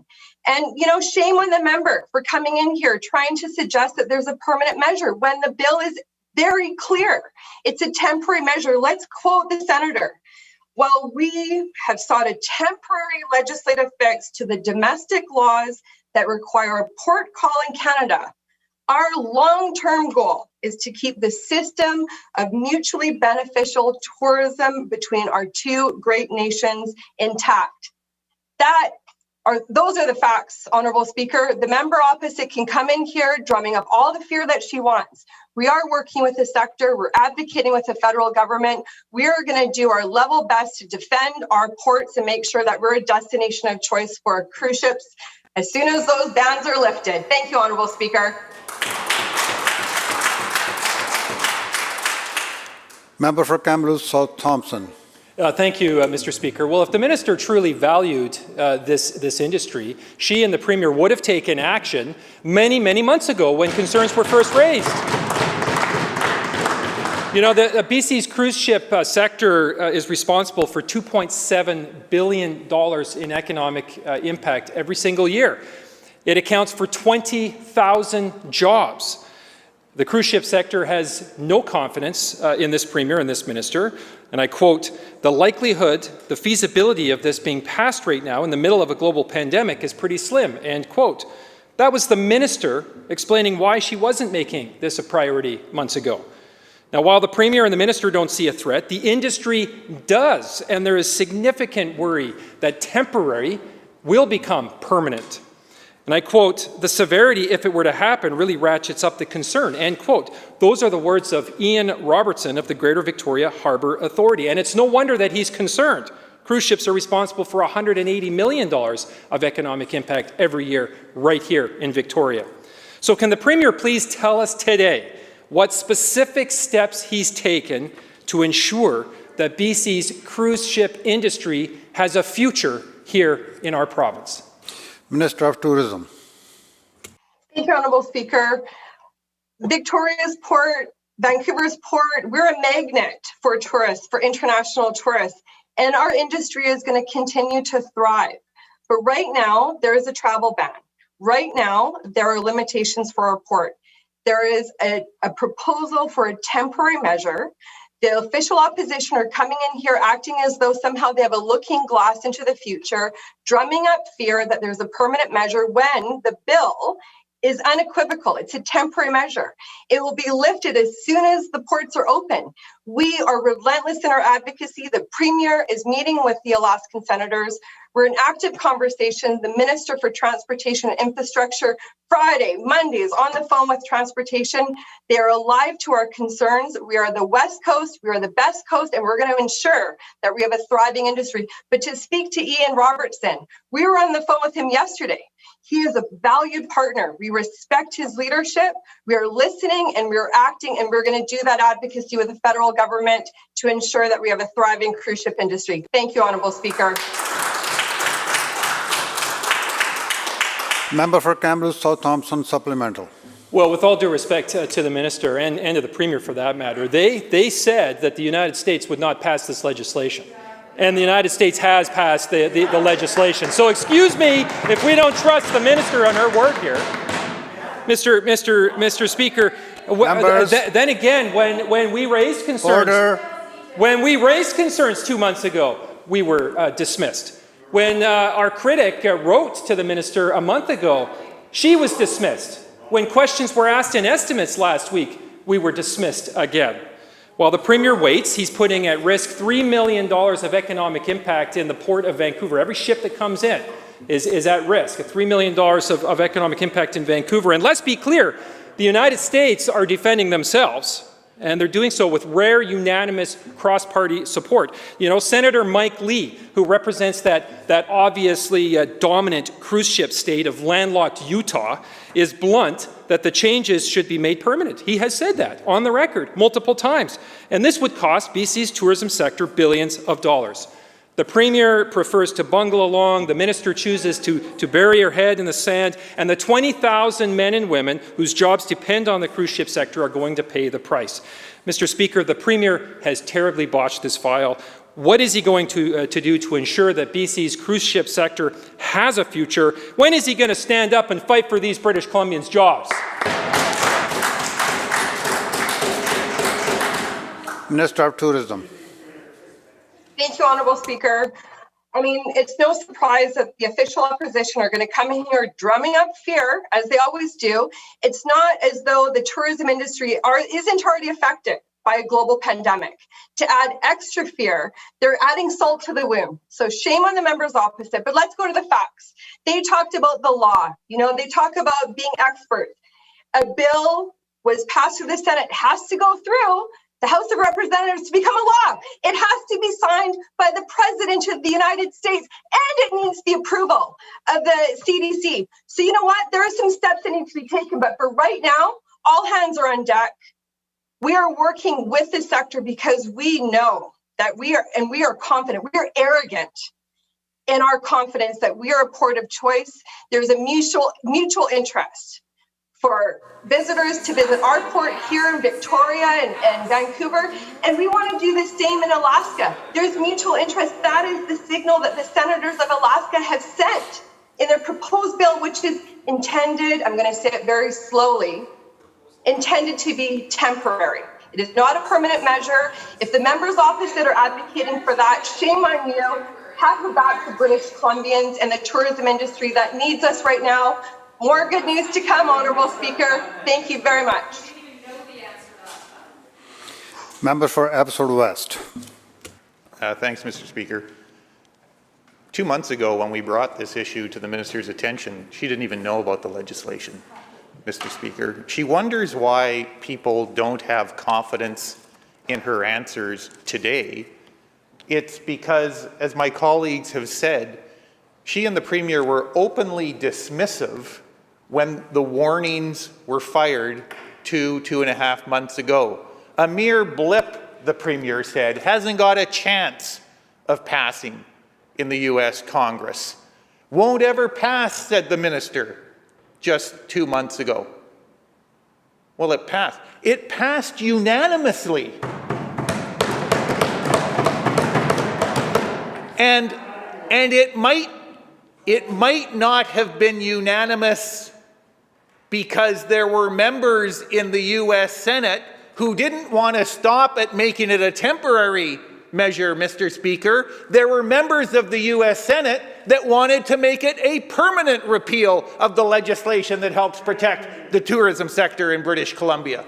[SPEAKER 17] And, you know, shame on the member for coming in here trying to suggest that there's a permanent measure when the bill is very clear. It's a temporary measure. Let's quote the senator. While we have sought a temporary legislative fix to the domestic laws that require a port call in Canada, Our long-term goal is to keep the system of mutually beneficial tourism between our two great nations intact. Those are the facts, Honorable Speaker. The member opposite can come in here drumming up all the fear that she wants. We are working with the sector. We're advocating with the federal government. We are going to do our level best to defend our ports and make sure that we're a destination of choice for cruise ships as soon as those bans are lifted. Thank you, Honorable Speaker.
[SPEAKER 1] Member for Kamloops South Thompson.
[SPEAKER 18] Thank you, Mr. Speaker. Well, if the minister truly valued this industry, she and the Premier would have taken action many, many months ago when concerns were first raised. You know, the BC's cruise ship sector is responsible for $2.7 billion in economic impact every single year. It accounts for 20,000 jobs. The cruise ship sector has no confidence in this Premier and this minister, and I quote, "The likelihood, the feasibility of this being passed right now in the middle of a global pandemic is pretty slim," end quote. That was the minister explaining why she wasn't making this a priority months ago. Now, while the Premier and the minister don't see a threat, the industry does, and there is significant worry that temporary will become permanent. And I quote, "The severity, if it were to happen, really ratchets up the concern," end quote. Those are the words of Ian Robertson of the Greater Victoria Harbour Authority. And it's no wonder that he's concerned. Cruise ships are responsible for $180 million of economic impact every year right here in Victoria. So can the Premier please tell us today what specific steps he's taken to ensure that BC's cruise ship industry has a future here in our province?
[SPEAKER 1] Minister of Tourism.
[SPEAKER 17] Thank you, Honourable Speaker. Victoria's port, Vancouver's port, we're a magnet for tourists, for international tourists, and our industry is going to continue to thrive. But right now, there is a travel ban. Right now, there are limitations for our port. There is a proposal for a temporary measure. The official opposition are coming in here acting as though somehow they have a looking glass into the future, drumming up fear that there's a permanent measure when the bill is unequivocal. It's a temporary measure. It will be lifted as soon as the ports are open. We are relentless in our advocacy. The Premier is meeting with the Alaskan senators. We're in active conversation. The Minister for Transportation and Infrastructure, Friday, Mondays, on the phone with transportation. They are alive to our concerns. We are the West Coast, we are the best coast, and we're going to ensure that we have a thriving industry. But to speak to Ian Robertson, we were on the phone with him yesterday. He is a valued partner. We respect his leadership. We are listening and we're acting, and we're going to do that advocacy with the federal government to ensure that we have a thriving cruise ship industry. Thank you, Honourable Speaker.
[SPEAKER 1] Member for Kamloops South Thompson, supplemental.
[SPEAKER 18] Well, with all due respect to the minister and to the Premier for that matter, they said that the United States would not pass this legislation. And the United States has passed the legislation. So excuse me if we don't trust the minister on her word here. Mr. Speaker, then again, when we raised concerns, when we raised concerns 2 months ago, we were dismissed. When our critic wrote to the minister a month ago, she was dismissed. When questions were asked in estimates last week, we were dismissed again. While the Premier waits, he's putting at risk $3 million of economic impact in the Port of Vancouver. Every ship that comes in is at risk, $3 million of economic impact in Vancouver. And let's be clear, the United States are defending themselves, and they're doing so with rare, unanimous cross-party support. You know, Senator Mike Lee, who represents that obviously dominant cruise ship state of landlocked Utah, is blunt that the changes should be made permanent. He has said that on the record multiple times. And this would cost BC's tourism sector billions of dollars. The Premier prefers to bungle along, the minister chooses to bury her head in the sand, and the 20,000 men and women whose jobs depend on the cruise ship sector are going to pay the price. Mr. Speaker, the Premier has terribly botched this file. What is he going to do to ensure that BC's cruise ship sector has a future? When is he going to stand up and fight for these British Columbians' jobs?
[SPEAKER 1] Minister of Tourism.
[SPEAKER 17] Thank you, Honourable Speaker. I mean, it's no surprise that the official opposition are going to come in here drumming up fear, as they always do. It's not as though the tourism industry isn't already affected by a global pandemic. To add extra fear, they're adding salt to the wound. So shame on the members opposite, but let's go to the facts. They talked about the law. You know, they talk about being experts. A bill was passed through the Senate, it has to go through the House of Representatives to become a law. It has to be signed by the President of the United States, and it needs the approval of the CDC. So you know what? There are some steps that need to be taken, but for right now, all hands are on deck. We are working with the sector because we know that we are confident, we are arrogant in our confidence that we are a port of choice. There's a mutual interest for visitors to visit our port here in Victoria and Vancouver, and we want to do the same in Alaska. There's mutual interest. That is the signal that the senators of Alaska have sent in their proposed bill, which is intended, I'm going to say it very slowly, intended to be temporary. It is not a permanent measure. If the members opposite are advocating for that, shame on you. Have your back to British Columbians and the tourism industry that needs us right now. More good news to come, Honourable Speaker. Thank you very much.
[SPEAKER 1] Member for Abbotsford West.
[SPEAKER 19] Thanks, Mr. Speaker. 2 months ago, when we brought this issue to the minister's attention, she didn't even know about the legislation, Mr. Speaker. She wonders why people don't have confidence in her answers today. It's because, as my colleagues have said, she and the Premier were openly dismissive when the warnings were fired 2.5 months ago. A mere blip, the Premier said, hasn't got a chance of passing in the U.S. Congress. Won't ever pass, said the minister just 2 months ago. Well, it passed. It passed unanimously. And it might not have been unanimous because there were members in the U.S. Senate who didn't want to stop at making it a temporary measure, Mr. Speaker. There were members of the U.S. Senate that wanted to make it a permanent repeal of the legislation that helps protect the tourism sector in British Columbia.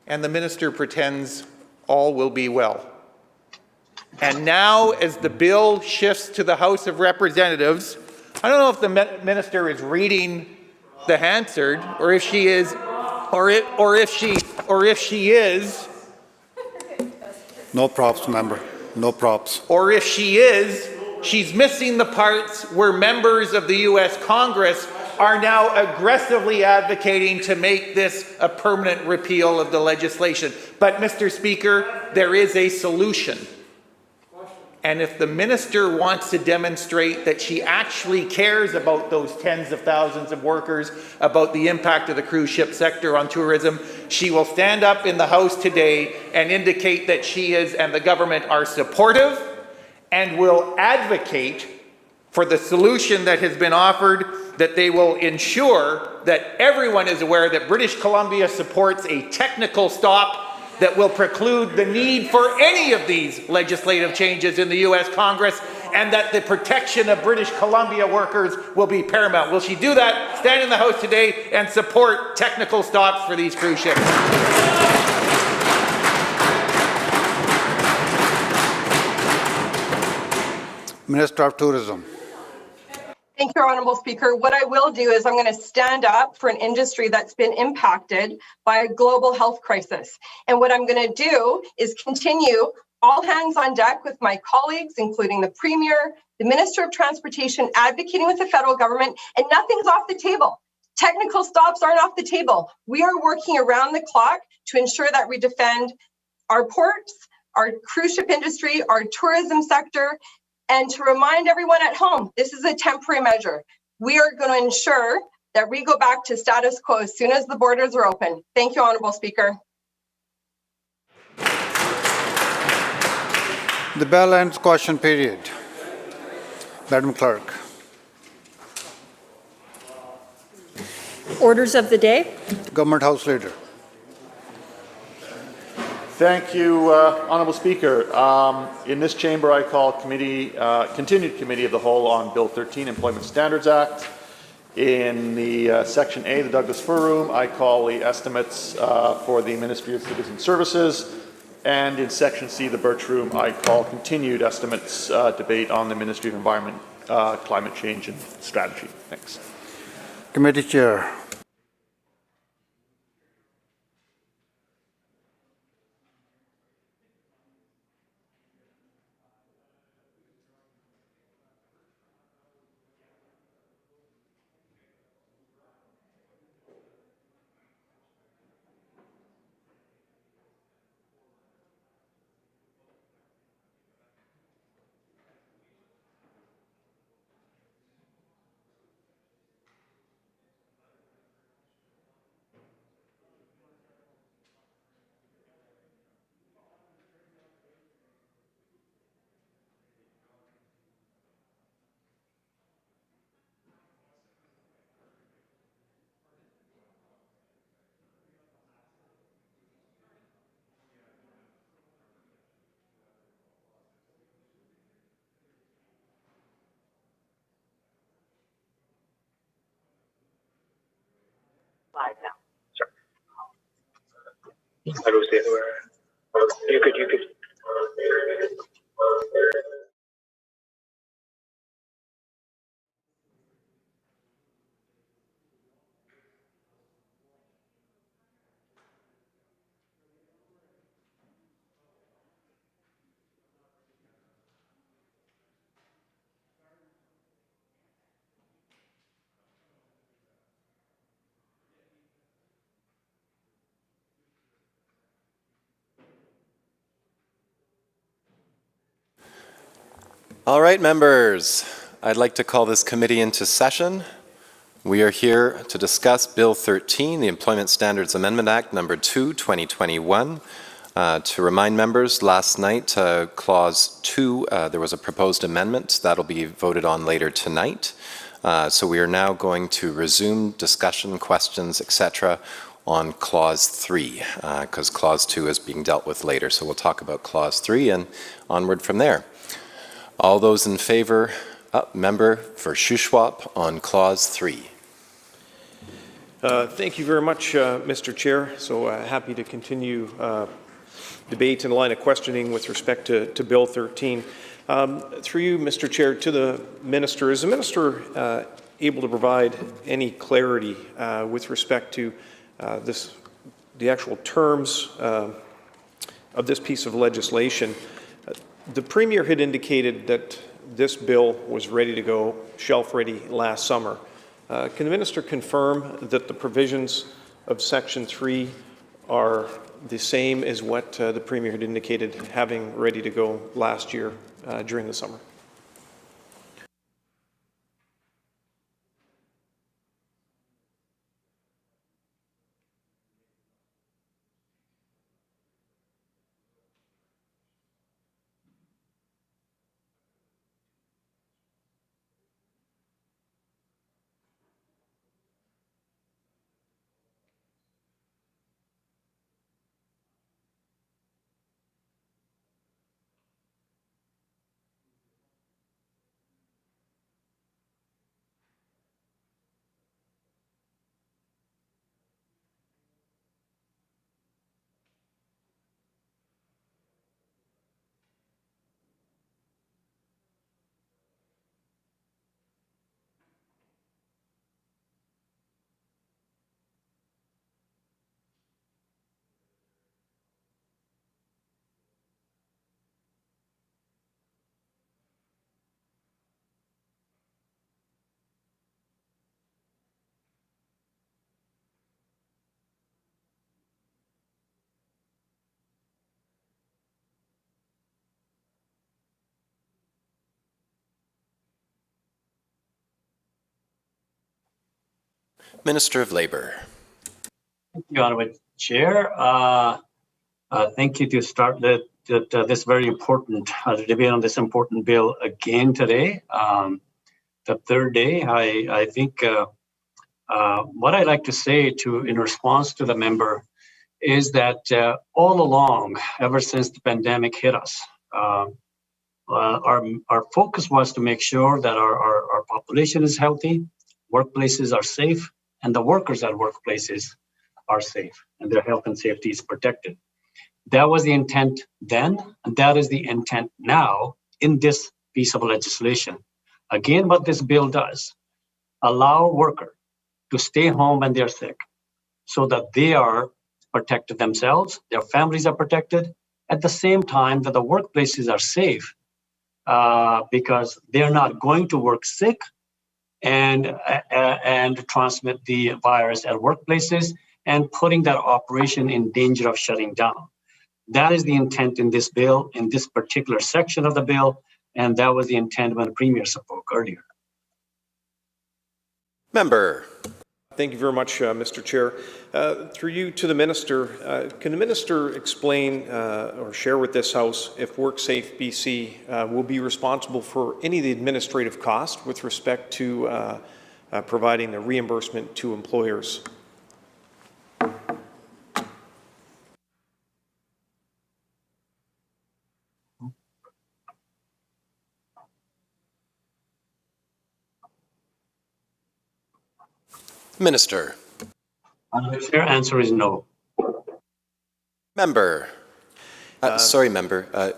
[SPEAKER 19] And the minister pretends all will be well. And now, as the bill shifts to the House of Representatives, I don't know if the minister is reading the Hansard, or if she is, or if she is.
[SPEAKER 1] No props, member. No props.
[SPEAKER 19] Or if she is, she's missing the parts where members of the U.S. Congress are now aggressively advocating to make this a permanent repeal of the legislation. But, Mr. Speaker, there is a solution. And if the minister wants to demonstrate that she actually cares about those tens of thousands of workers, about the impact of the cruise ship sector on tourism, she will stand up in the House today and indicate that she is and the government are supportive and will advocate for the solution that has been offered, that they will ensure that everyone is aware that British Columbia supports a technical stop that will preclude the need for any of these legislative changes in the U.S. Congress, and that the protection of British Columbia workers will be paramount. Will she do that? Stand in the House today and support technical stops for these cruise ships.
[SPEAKER 1] Minister of Tourism.
[SPEAKER 17] Thank you, Honourable Speaker. What I will do is I'm going to stand up for an industry that's been impacted by a global health crisis. And what I'm going to do is continue all hands on deck with my colleagues, including the Premier, the Minister of Transportation, advocating with the federal government, and nothing's off the table. Technical stops aren't off the table. We are working around the clock to ensure that we defend our ports, our cruise ship industry, our tourism sector, and to remind everyone at home, this is a temporary measure. We are going to ensure that we go back to status quo as soon as the borders are open. Thank you, Honourable Speaker.
[SPEAKER 1] The bell ends question period. Madam Clerk.
[SPEAKER 12] Orders of the day.
[SPEAKER 1] Government House Leader.
[SPEAKER 20] Thank you, Honourable Speaker. In this chamber, I call continued committee of the whole on Bill 13, Employment Standards Act. In the Section A, the Douglas Fir Room, I call the estimates for the Ministry of Citizen Services. And in Section C, the Birch Room, I call continued estimates debate on the Ministry of Environment, Climate Change and Strategy. Thanks.
[SPEAKER 1] Committee Chair.
[SPEAKER 21] Live now. Sure. How do we say it? You could.
[SPEAKER 22] All right, members, I'd like to call this committee into session. We are here to discuss Bill 13, the Employment Standards Amendment Act number 2, 2021. To remind members, last night, Clause 2, there was a proposed amendment that'll be voted on later tonight. So we are now going to resume discussion, questions, etc. on Clause 3, because Clause 2 is being dealt with later. So we'll talk about Clause 3 and onward from there. All those in favor, member for Shuswap on Clause 3.
[SPEAKER 23] Thank you very much, Mr. Chair. So happy to continue debate and line of questioning with respect to Bill 13. Through you, Mr. Chair, to the Minister, is the Minister able to provide any clarity with respect to the actual terms of this piece of legislation? The Premier had indicated that this bill was ready to go, shelf-ready last summer. Can the Minister confirm that the provisions of Section 3 are the same as what the Premier had indicated having ready to go last year during the summer?
[SPEAKER 22] Minister of Labour.
[SPEAKER 24] Thank you, Honourable Chair. Thank you to start this very important debate on this important bill again today. The third day, I think what I'd like to say in response to the member is that all along, ever since the pandemic hit us, our focus was to make sure that our population is healthy, workplaces are safe, and the workers at workplaces are safe, and their health and safety is protected. That was the intent then, and that is the intent now in this piece of legislation. Again, what this bill does, allow workers to stay home when they're sick so that they are protected themselves, their families are protected, at the same time that the workplaces are safe because they're not going to work sick and transmit the virus at workplaces and putting that operation in danger of shutting down. That is the intent in this bill, in this particular section of the bill, and that was the intent when the Premier spoke earlier.
[SPEAKER 22] Member.
[SPEAKER 23] Thank you very much, Mr. Chair. Through you to the Minister, can the Minister explain or share with this House if WorkSafe BC will be responsible for any of the administrative costs with respect to providing the reimbursement to employers?
[SPEAKER 22] Minister.
[SPEAKER 24] Chair, answer is no.
[SPEAKER 22] Member. Sorry, member.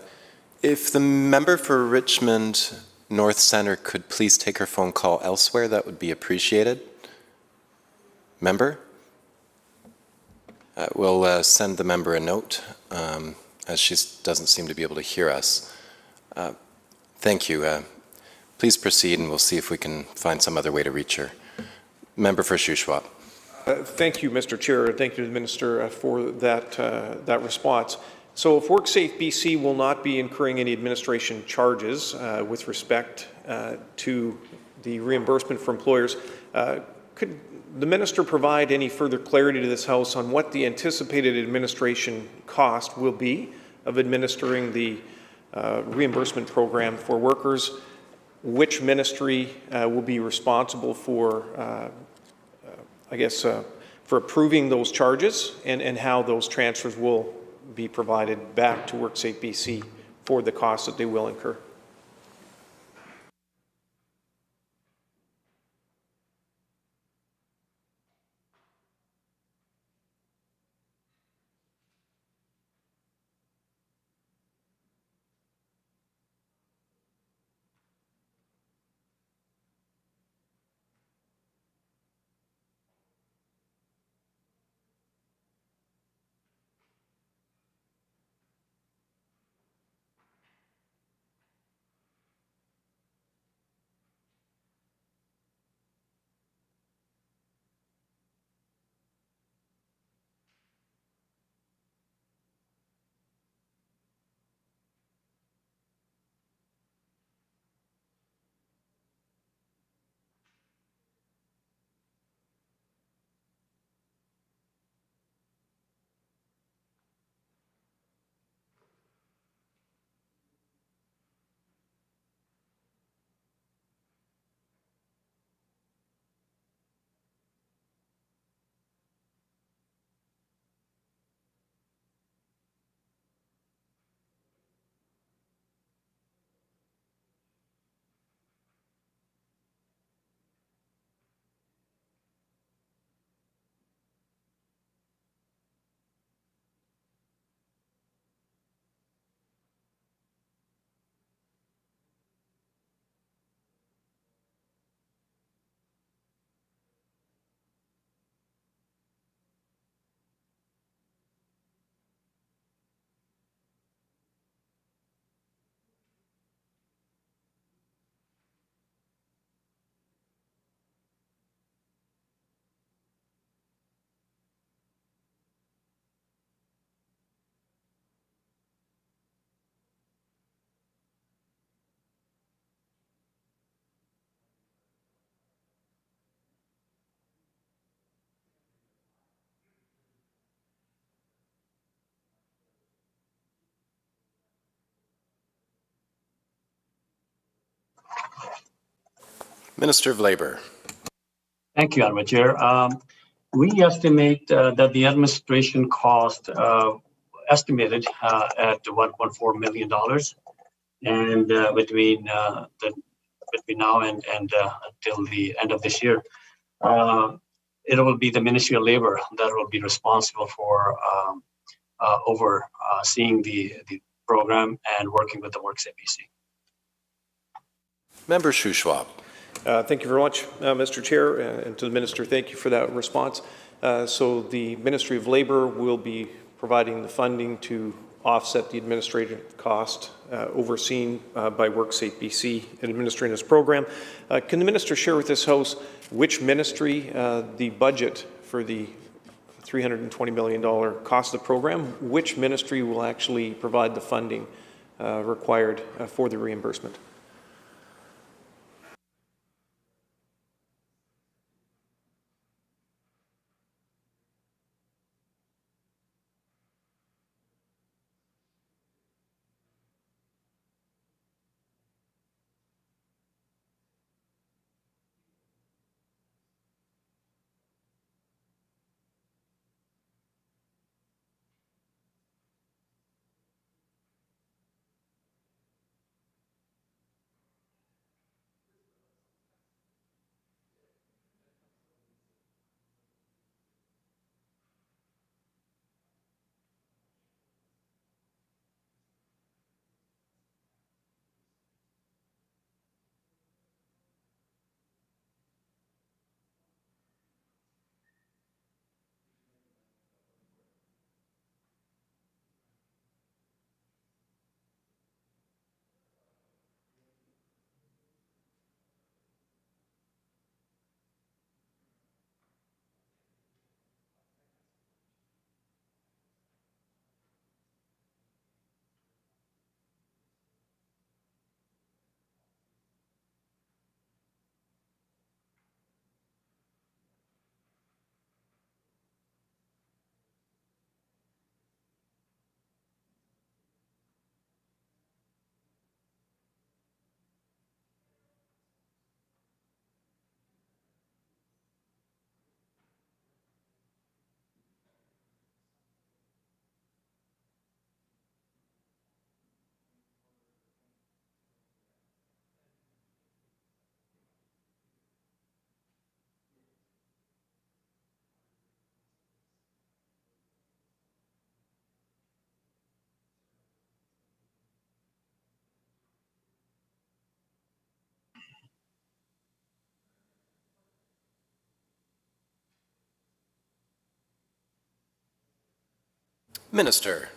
[SPEAKER 22] If the member for Richmond North Centre could please take her phone call elsewhere, that would be appreciated. Member? We'll send the member a note, as she doesn't seem to be able to hear us. Thank you. Please proceed, and we'll see if we can find some other way to reach her. Member for Shuswap.
[SPEAKER 23] Thank you, Mr. Chair, and thank you to the Minister for that response. So if WorkSafe BC will not be incurring any administration charges with respect to the reimbursement for employers, could the Minister provide any further clarity to this House on what the anticipated administration cost will be of administering the reimbursement program for workers? Which ministry will be responsible for, for approving those charges and how those transfers will be provided back to WorkSafe BC for the costs that they will incur?
[SPEAKER 22] Minister of Labour.
[SPEAKER 24] Thank you, Honourable Chair. We estimate that the administration cost estimated at $1.4 million, and between now and until the end of this year, it will be the Ministry of Labor that will be responsible for overseeing the program and working with the Works at BC.
[SPEAKER 22] Member Shuswap.
[SPEAKER 23] Thank you very much, Mr. Chair, and to the Minister, thank you for that response. So the Ministry of Labor will be providing the funding to offset the administrative cost overseen by WorkSafe BC in administering this program. Can the Minister share with this House which ministry the budget for the $320 million cost of the program, which ministry will actually provide the funding required for the reimbursement?
[SPEAKER 22] Minister.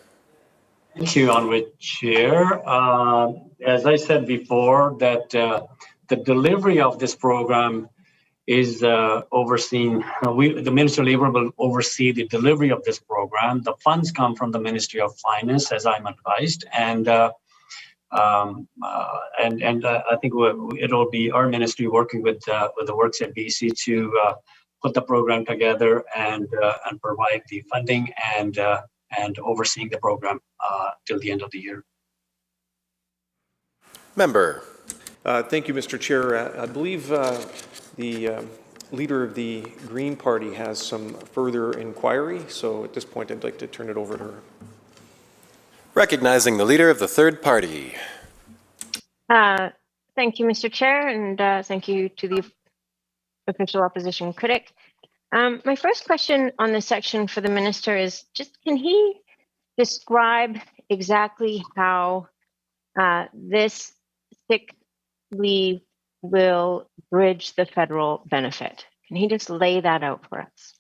[SPEAKER 24] Thank you, Honourable Chair. As I said before, that the delivery of this program is overseen. The Ministry of Labour will oversee the delivery of this program. The funds come from the Ministry of Finance, as I'm advised, and I think it will be our ministry working with the Works at BC to put the program together and provide the funding and overseeing the program till the end of the year.
[SPEAKER 22] Member.
[SPEAKER 23] Thank you, Mr. Chair. I believe the Leader of the Green Party has some further inquiry, so at this point I'd like to turn it over to her.
[SPEAKER 22] Recognizing the Leader of the Third Party.
[SPEAKER 2] Thank you, Mr. Chair, and thank you to the official opposition critic. My first question on this section for the Minister is just, can he describe exactly how this sick leave will bridge the federal benefit? Can he just lay that out for us?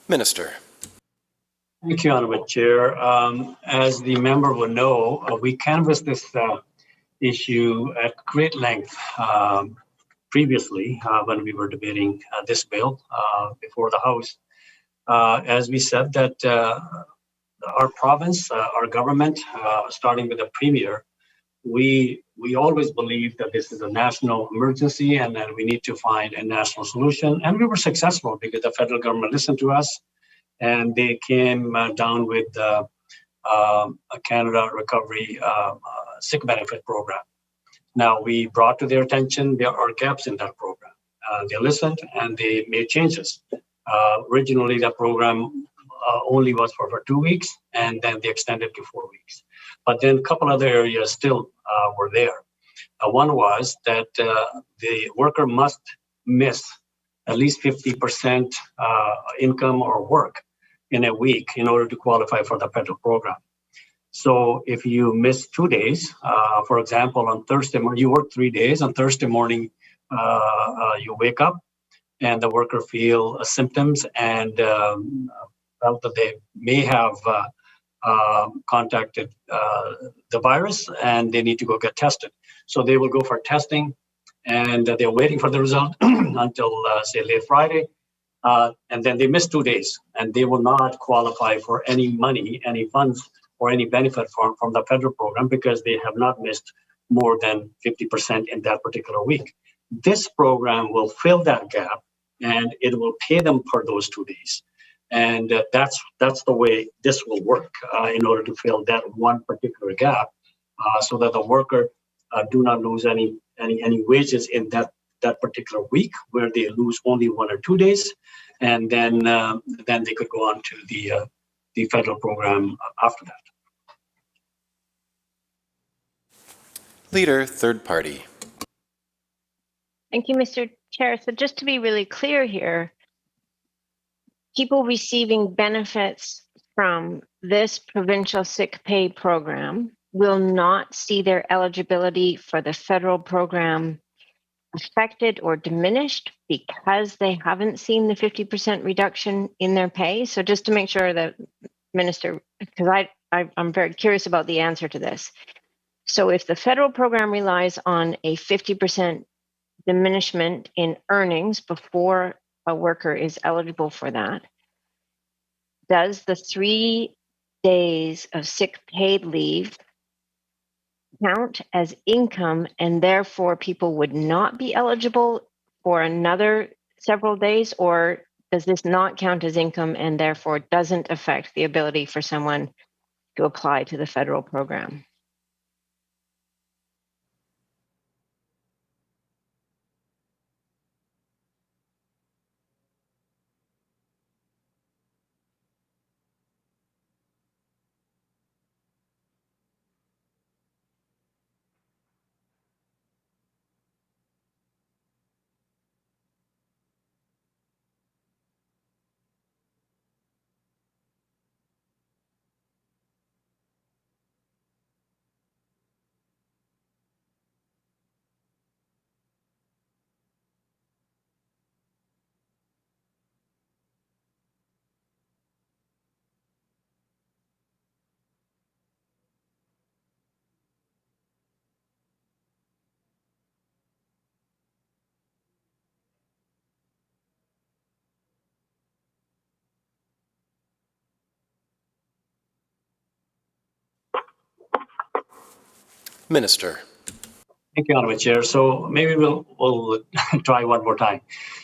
[SPEAKER 22] Minister.
[SPEAKER 24] Thank you, Honourable Chair. As the member will know, we canvassed this issue at great length previously when we were debating this bill before the House. As we said that our province, our government, starting with the Premier, we always believe that this is a national emergency and that we need to find a national solution. And we were successful because the federal government listened to us and they came down with a Canada Recovery Sick Benefit Program. Now, we brought to their attention there are gaps in that program. They listened and they made changes. Originally, that program only was for 2 weeks, and then they extended to 4 weeks. But then a couple other areas still were there. One was that the worker must miss at least 50% income or work in a week in order to qualify for the federal program. So if you miss 2 days, for example, on Thursday morning, you work 3 days, on Thursday morning, you wake up and the worker feel symptoms and felt that they may have contacted the virus and they need to go get tested. So they will go for testing and they're waiting for the result until say late Friday. And then they miss 2 days and they will not qualify for any money, any funds or any benefit from the federal program because they have not missed more than 50% in that particular week. This program will fill that gap and it will pay them for those 2 days. And that's the way this will work in order to fill that one particular gap so that the worker do not lose any wages in that particular week where they lose only 1 or 2 days. And then they could go on to the federal program after that.
[SPEAKER 22] Leader, third party.
[SPEAKER 2] Thank you, Mr. Chair. So just to be really clear here, people receiving benefits from this provincial sick pay program will not see their eligibility for the federal program affected or diminished because they haven't seen the 50% reduction in their pay. So just to make sure that, Minister, because I'm very curious about the answer to this. So if the federal program relies on a 50% diminishment in earnings before a worker is eligible for that, does the 3 days of sick paid leave count as income and therefore people would not be eligible for another several days, or does this not count as income and therefore doesn't affect the ability for someone to apply to the federal program?
[SPEAKER 22] Minister.
[SPEAKER 24] Thank you, Honourable Chair. So maybe we'll try one more time.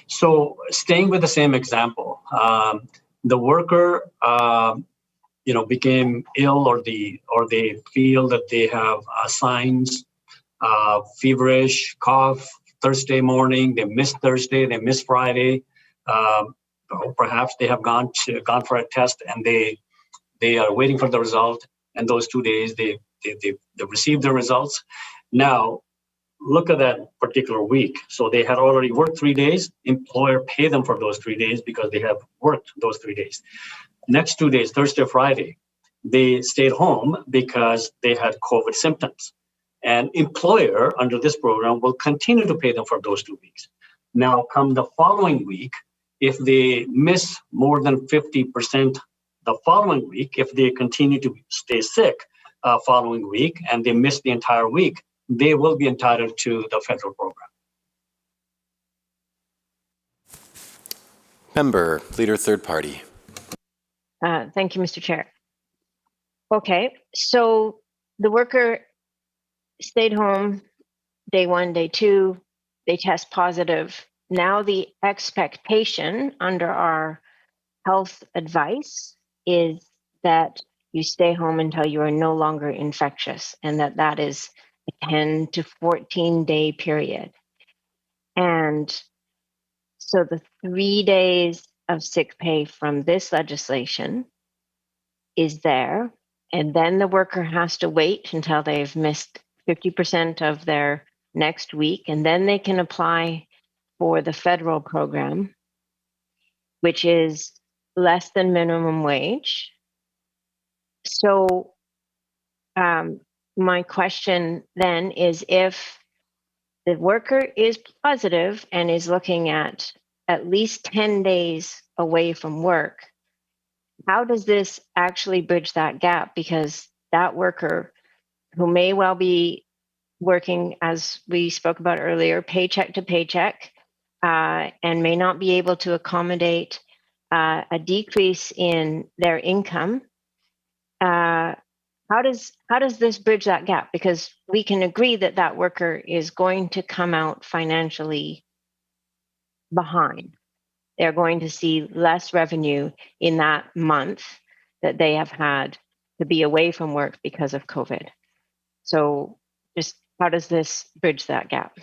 [SPEAKER 24] So staying with the same example, the worker, became ill, or they feel that they have signs, feverish, cough, Thursday morning. They missed Thursday. They missed Friday. Or perhaps they have gone for a test and they are waiting for the result. And those 2 days they received the results. Now, look at that particular week. So they had already worked 3 days. Employer pay them for those 3 days because they have worked those 3 days. Next 2 days, Thursday, Friday, they stayed home because they had COVID symptoms. And employer under this program will continue to pay them for those 2 weeks. Now, come the following week, if they miss more than 50% the following week, if they continue to stay sick following week and they miss the entire week, they will be entitled to the federal program.
[SPEAKER 22] Member, Leader Third Party.
[SPEAKER 2] Thank you, Mr. Chair. Okay, so the worker stayed home day 1, day 2, they test positive. Now the expectation under our health advice is that you stay home until you are no longer infectious, and that is a 10 to 14 day period. And so the 3 days of sick pay from this legislation is there, and then the worker has to wait until they've missed 50% of their next week, and then they can apply for the federal program, which is less than minimum wage. So my question then is, if the worker is positive and is looking at least 10 days away from work, how does this actually bridge that gap? Because that worker, who may well be working, as we spoke about earlier, paycheck to paycheck, and may not be able to accommodate a decrease in their income, how does this bridge that gap? Because we can agree that that worker is going to come out financially behind. They're going to see less revenue in that month that they have had to be away from work because of COVID. So just how does this bridge that gap?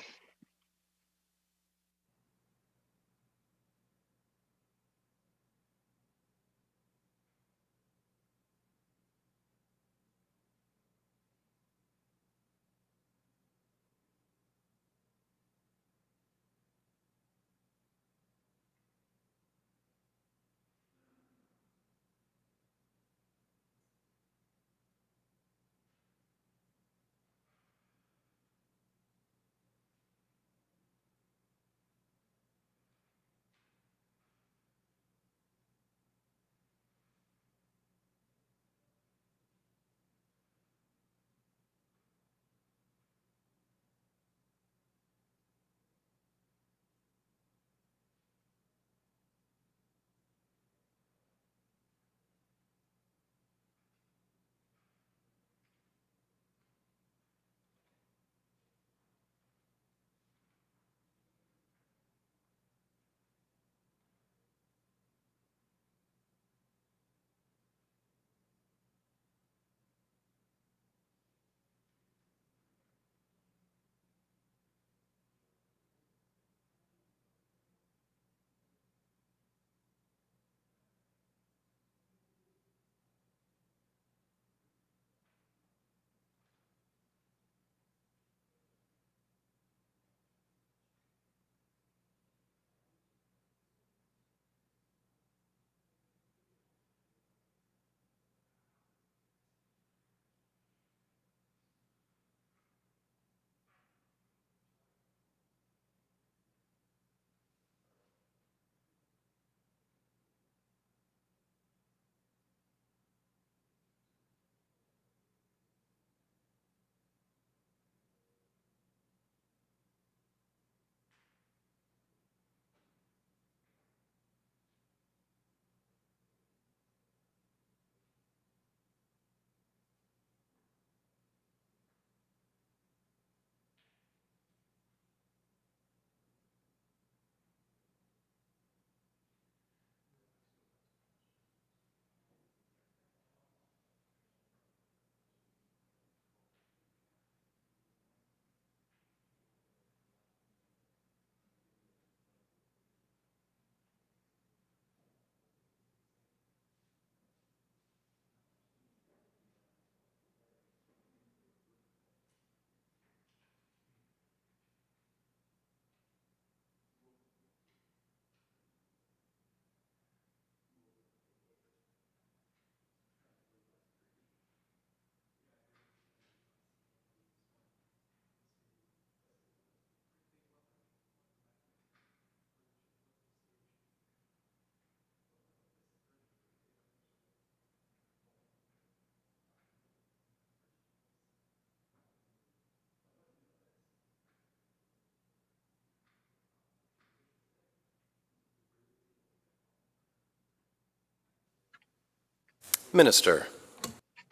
[SPEAKER 22] Minister.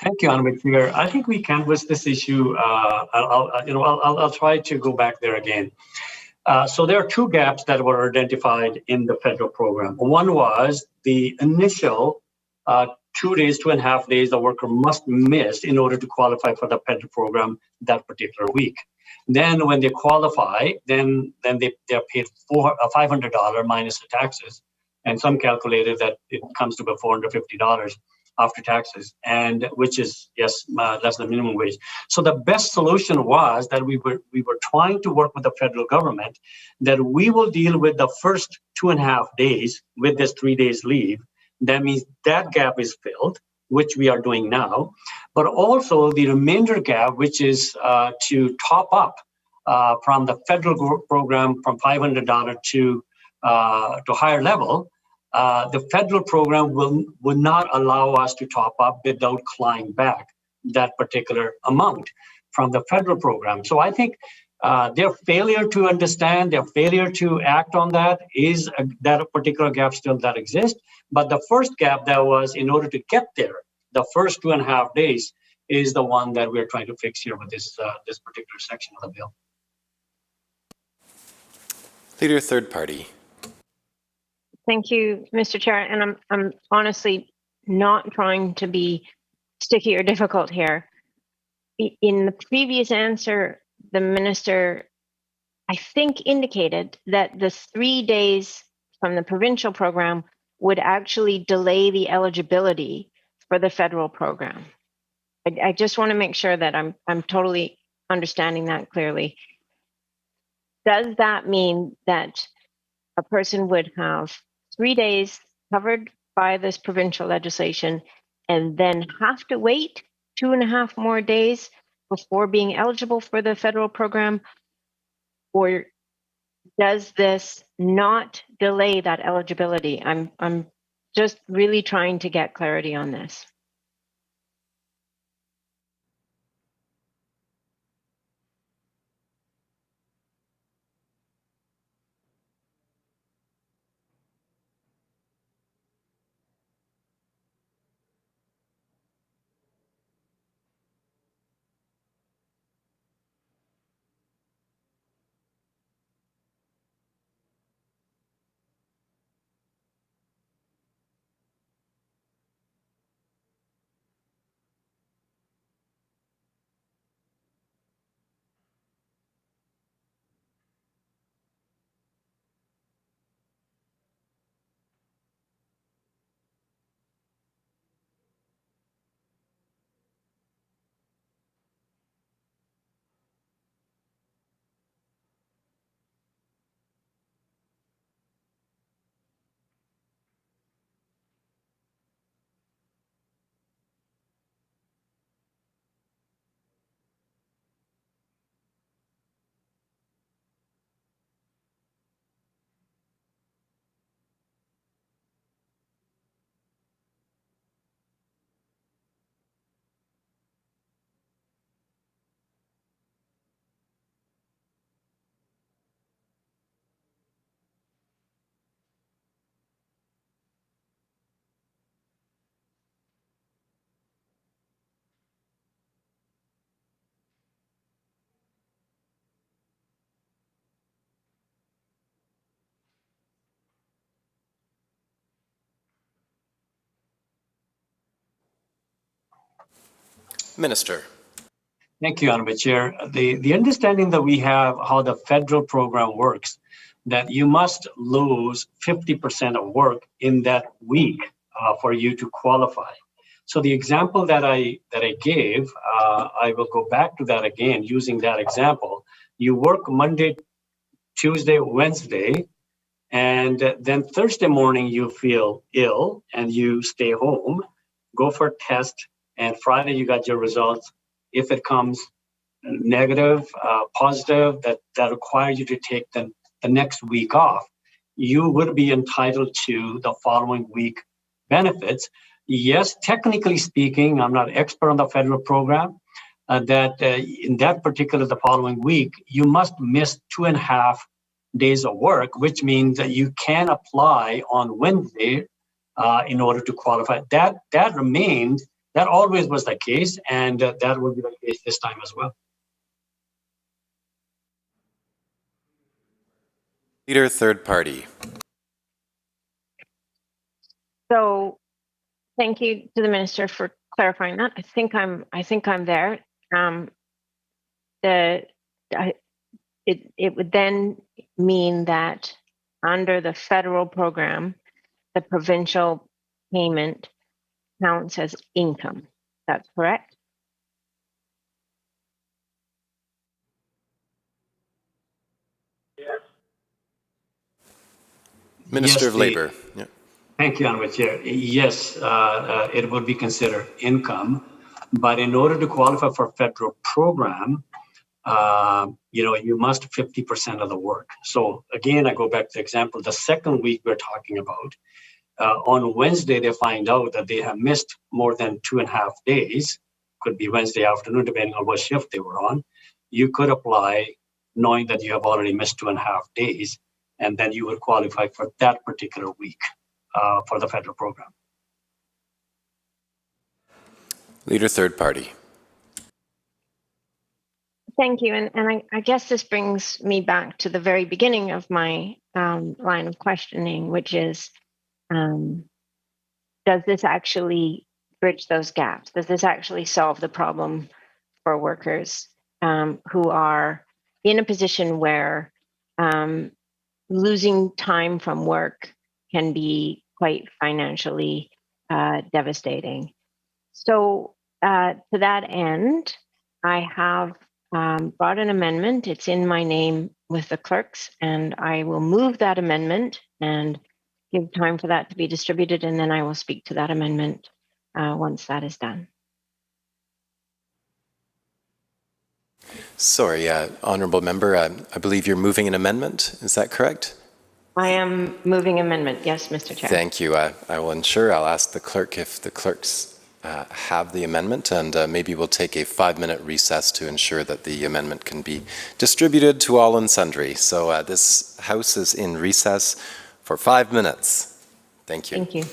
[SPEAKER 24] Thank you, Honourable Speaker. I think we canvassed this issue. I'll try to go back there again. So there are two gaps that were identified in the federal program. One was the initial 2 days, 2.5 days the worker must miss in order to qualify for the federal program that particular week. Then when they qualify, then they're paid $500 minus the taxes. And some calculated that it comes to about $450 after taxes, and which is, yes, less than minimum wage. So the best solution was that we were trying to work with the federal government that we will deal with the first 2.5 days with this 3 days leave. That means that gap is filled, which we are doing now, but also the remainder gap, which is to top up from the federal program from $500 to higher level. The federal program will not allow us to top up without clawing back that particular amount from the federal program. So I think their failure to understand, their failure to act on that is that a particular gap still that exists. But the first gap that was in order to get there, the first 2.5 days is the one that we're trying to fix here with this particular section of the bill.
[SPEAKER 22] Leader, third party.
[SPEAKER 2] Thank you, Mr. Chair. And I'm honestly not trying to be sticky or difficult here. In the previous answer, the minister, I think, indicated that the 3 days from the provincial program would actually delay the eligibility for the federal program. I just want to make sure that I'm totally understanding that clearly. Does that mean that a person would have 3 days covered by this provincial legislation and then have to wait 2.5 more days before being eligible for the federal program? Or does this not delay that eligibility? I'm just really trying to get clarity on this.
[SPEAKER 22] Minister.
[SPEAKER 24] Thank you, Honourable Chair. The understanding that we have how the federal program works, that you must lose 50% of work in that week for you to qualify. So the example that I gave, I will go back to that again using that example. You work Monday, Tuesday, Wednesday, and then Thursday morning you feel ill and you stay home, go for a test, and Friday you got your results. If it comes negative, positive, that requires you to take the next week off, you would be entitled to the following week benefits. Yes, technically speaking, I'm not expert on the federal program, that in that particular, the following week, you must miss 2.5 days of work, which means that you can apply on Wednesday in order to qualify. That remained, that always was the case, and that will be the case this time as well.
[SPEAKER 22] Leader, third party.
[SPEAKER 2] So thank you to the minister for clarifying that. I think I'm there. It would then mean that under the federal program, the provincial payment counts as income. That's correct?
[SPEAKER 22] Minister
[SPEAKER 24] Yes,
[SPEAKER 22] of Labour. Yeah.
[SPEAKER 24] Thank you, Honourable Chair. Yes, it would be considered income, but in order to qualify for federal program, you must 50% of the work. So again, I go back to the example, the second week we're talking about, on Wednesday, they find out that they have missed more than 2.5 days, could be Wednesday afternoon, depending on what shift they were on. You could apply knowing that you have already missed 2.5 days, and then you would qualify for that particular week for the federal program.
[SPEAKER 22] Leader, third party.
[SPEAKER 2] Thank you. And I guess this brings me back to the very beginning of my line of questioning, which is, does this actually bridge those gaps? Does this actually solve the problem for workers who are in a position where losing time from work can be quite financially devastating? So to that end, I have brought an amendment. It's in my name with the clerks, and I will move that amendment and give time for that to be distributed, and then I will speak to that amendment once that is done.
[SPEAKER 22] Sorry, honourable member, I believe you're moving an amendment. Is that correct?
[SPEAKER 2] I am moving amendment. Yes, Mr. Chair.
[SPEAKER 22] Thank you. I will ensure. I'll ask the clerk if the clerks have the amendment, and maybe we'll take a 5-minute recess to ensure that the amendment can be distributed to all and sundry. So this House is in recess for 5 minutes. Thank you.
[SPEAKER 2] Thank you.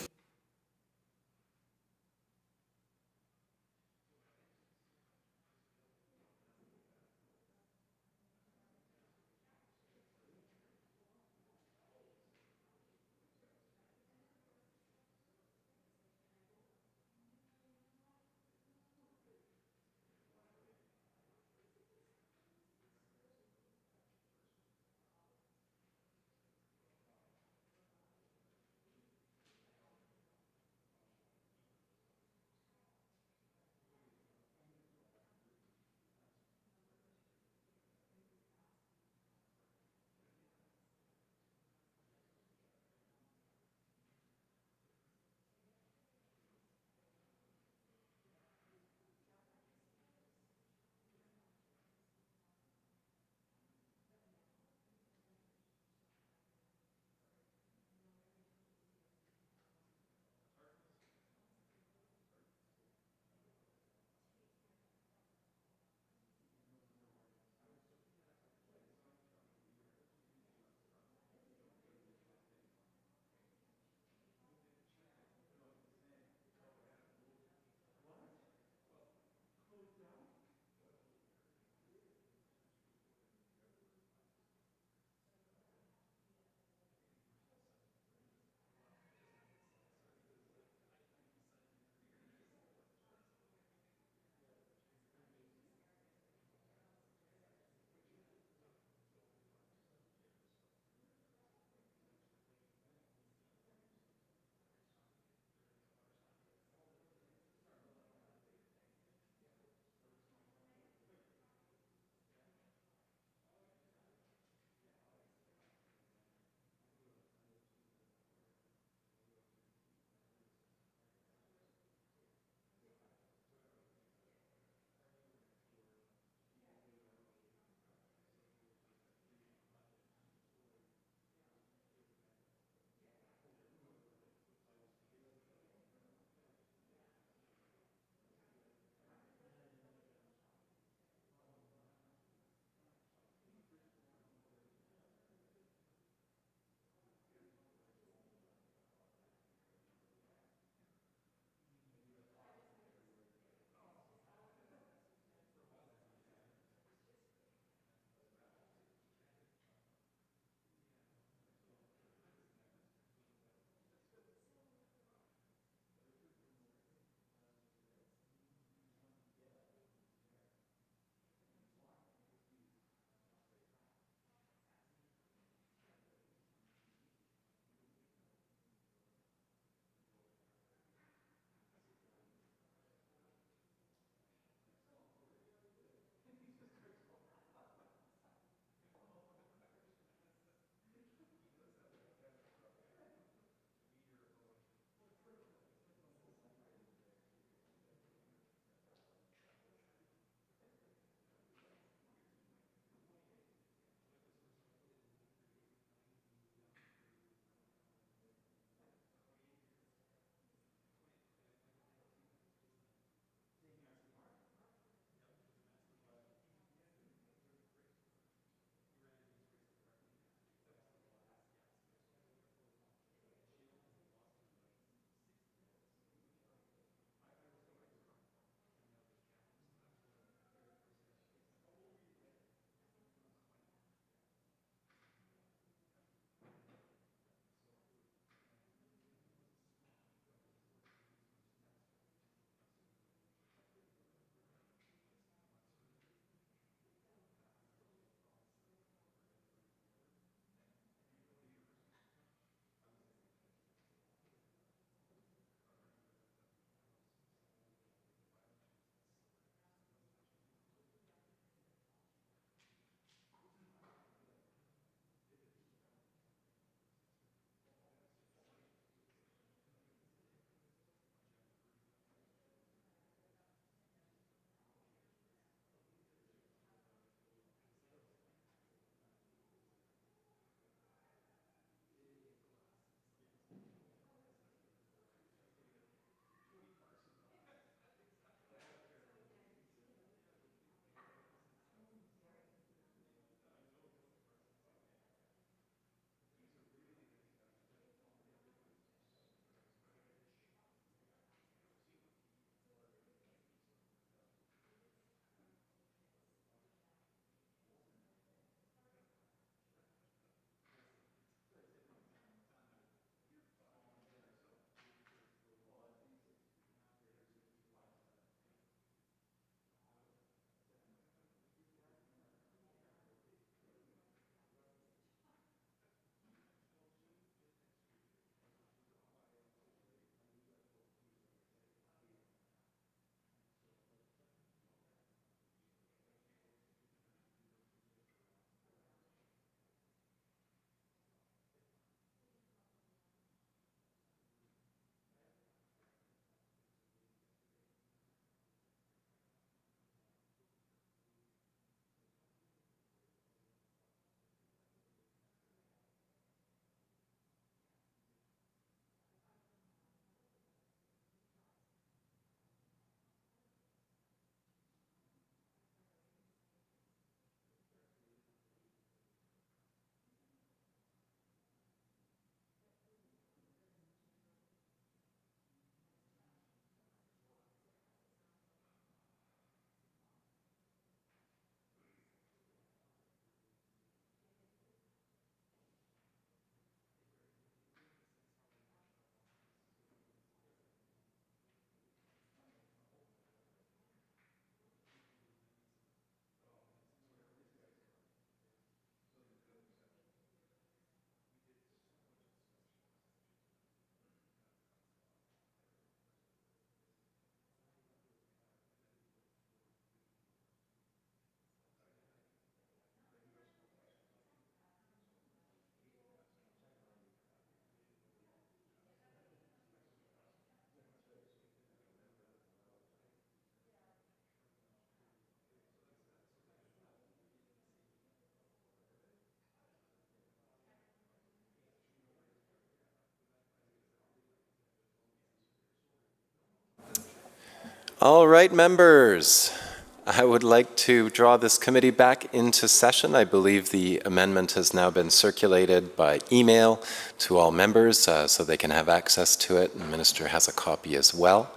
[SPEAKER 22] All right, members. I would like to draw this committee back into session. I believe the amendment has now been circulated by email to all members so they can have access to it. And the minister has a copy as well.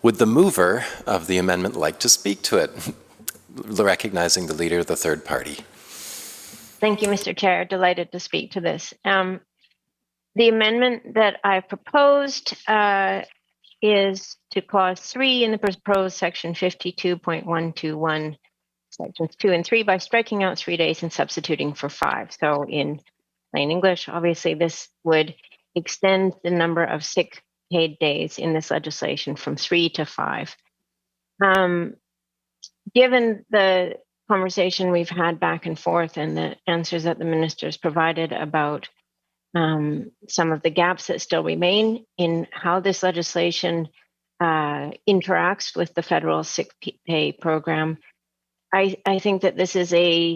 [SPEAKER 22] Would the mover of the amendment like to speak to it, recognizing the leader of the third party?
[SPEAKER 2] Thank you, Mr. Chair. Delighted to speak to this. The amendment that I proposed is to clause 3 in the proposed section 52.121, sections 2 and 3, by striking out 3 days and substituting for 5. So in plain English, obviously, this would extend the number of sick paid days in this legislation from 3 to 5. Given the conversation we've had back and forth and the answers that the ministers provided about some of the gaps that still remain in how this legislation interacts with the federal sick pay program, I think that this is an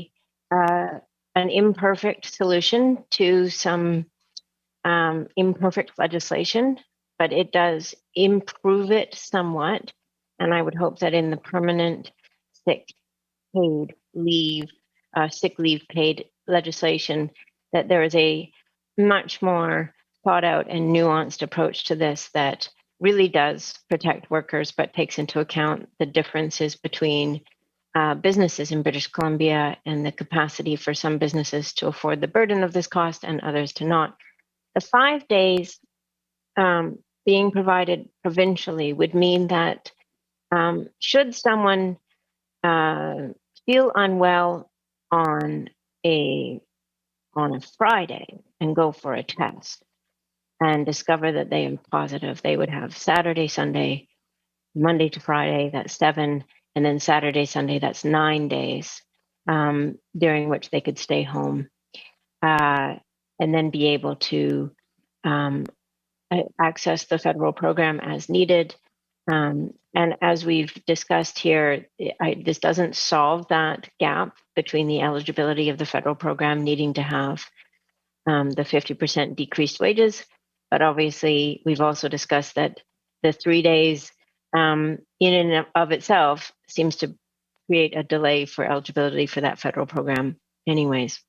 [SPEAKER 2] imperfect solution to some imperfect legislation, but it does improve it somewhat. And I would hope that in the permanent sick leave paid legislation, that there is a much more thought out and nuanced approach to this that really does protect workers, but takes into account the differences between businesses in British Columbia and the capacity for some businesses to afford the burden of this cost and others to not. The 5 days being provided provincially would mean that should someone feel unwell on a Friday and go for a test and discover that they are positive, they would have Saturday, Sunday, Monday to Friday, that's 7, and then Saturday, Sunday, that's 9 days, during which they could stay home and then be able to access the federal program as needed. And as we've discussed here, this doesn't solve that gap between the eligibility of the federal program needing to have the 50% decreased wages. But obviously, we've also discussed that the 3 days in and of itself seems to create a delay for eligibility for that federal program anyways.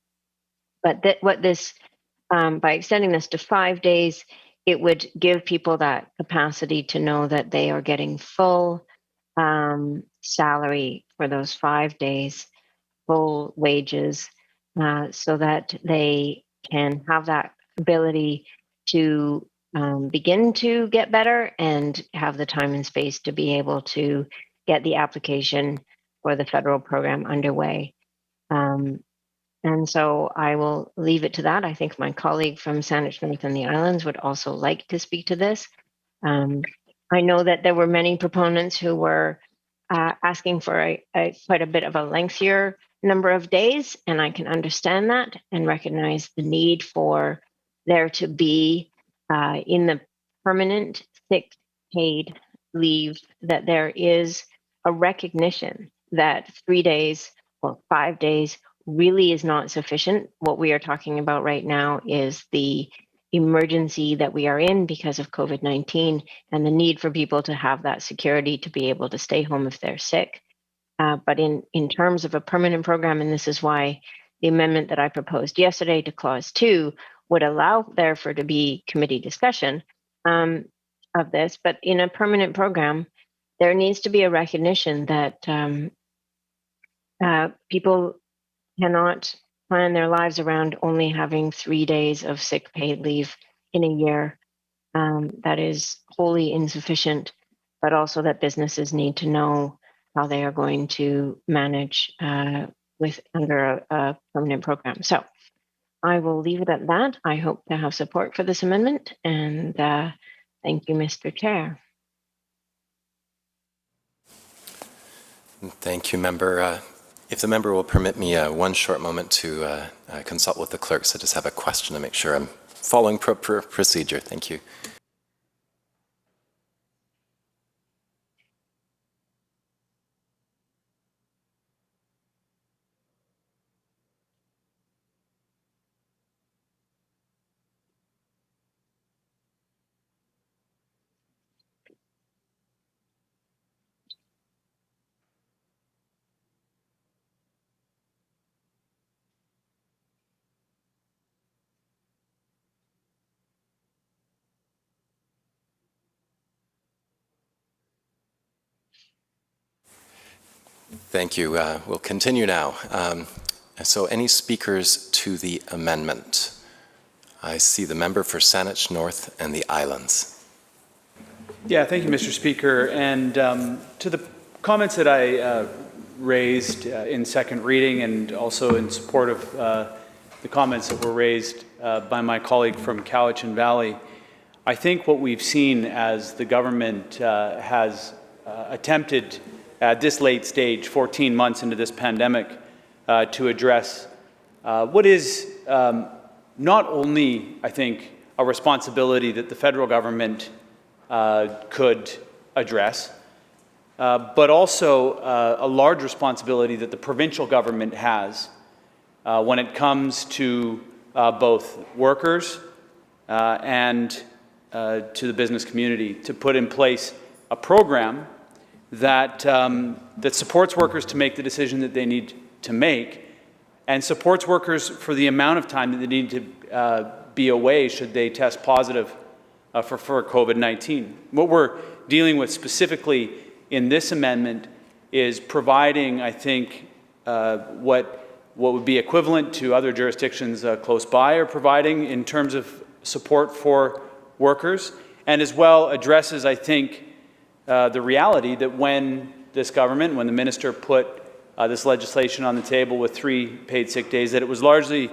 [SPEAKER 2] But by extending this to 5 days, it would give people that capacity to know that they are getting full salary for those 5 days, full wages, so that they can have that ability to begin to get better and have the time and space to be able to get the application for the federal program underway. And so I will leave it to that. I think my colleague from Saanich North and the Islands would also like to speak to this. I know that there were many proponents who were asking for quite a bit of a lengthier number of days, and I can understand that and recognize the need for there to be in the permanent sick paid leave, that there is a recognition that 3 days or 5 days really is not sufficient. What we are talking about right now is the emergency that we are in because of COVID-19 and the need for people to have that security to be able to stay home if they're sick. But in terms of a permanent program, and this is why the amendment that I proposed yesterday to clause 2 would allow therefore to be committee discussion of this, but in a permanent program, there needs to be a recognition that people cannot plan their lives around only having 3 days of sick paid leave in a year. That is wholly insufficient, but also that businesses need to know how they are going to manage under a permanent program. So I will leave it at that. I hope to have support for this amendment, and thank you, Mr. Chair.
[SPEAKER 22] Thank you, member. If the member will permit me one short moment to consult with the clerks, I just have a question to make sure I'm following proper procedure. Thank you. Thank you. We'll continue now. So any speakers to the amendment? I see the member for Saanich North and the Islands.
[SPEAKER 15] Yeah, thank you, Mr. Speaker. And to the comments that I raised in second reading and also in support of the comments that were raised by my colleague from Cowichan Valley, I think what we've seen as the government has attempted at this late stage, 14 months into this pandemic, to address what is not only, I think, a responsibility that the federal government could address, but also a large responsibility that the provincial government has when it comes to both workers and to the business community, to put in place a program that that supports workers to make the decision that they need to make, and supports workers for the amount of time that they need to be away should they test positive for COVID-19. What we're dealing with specifically in this amendment is providing, I think, what would be equivalent to other jurisdictions close by are providing in terms of support for workers, and as well addresses, I think, the reality that when this government, when the minister put this legislation on the table with 3 paid sick days, that it was largely,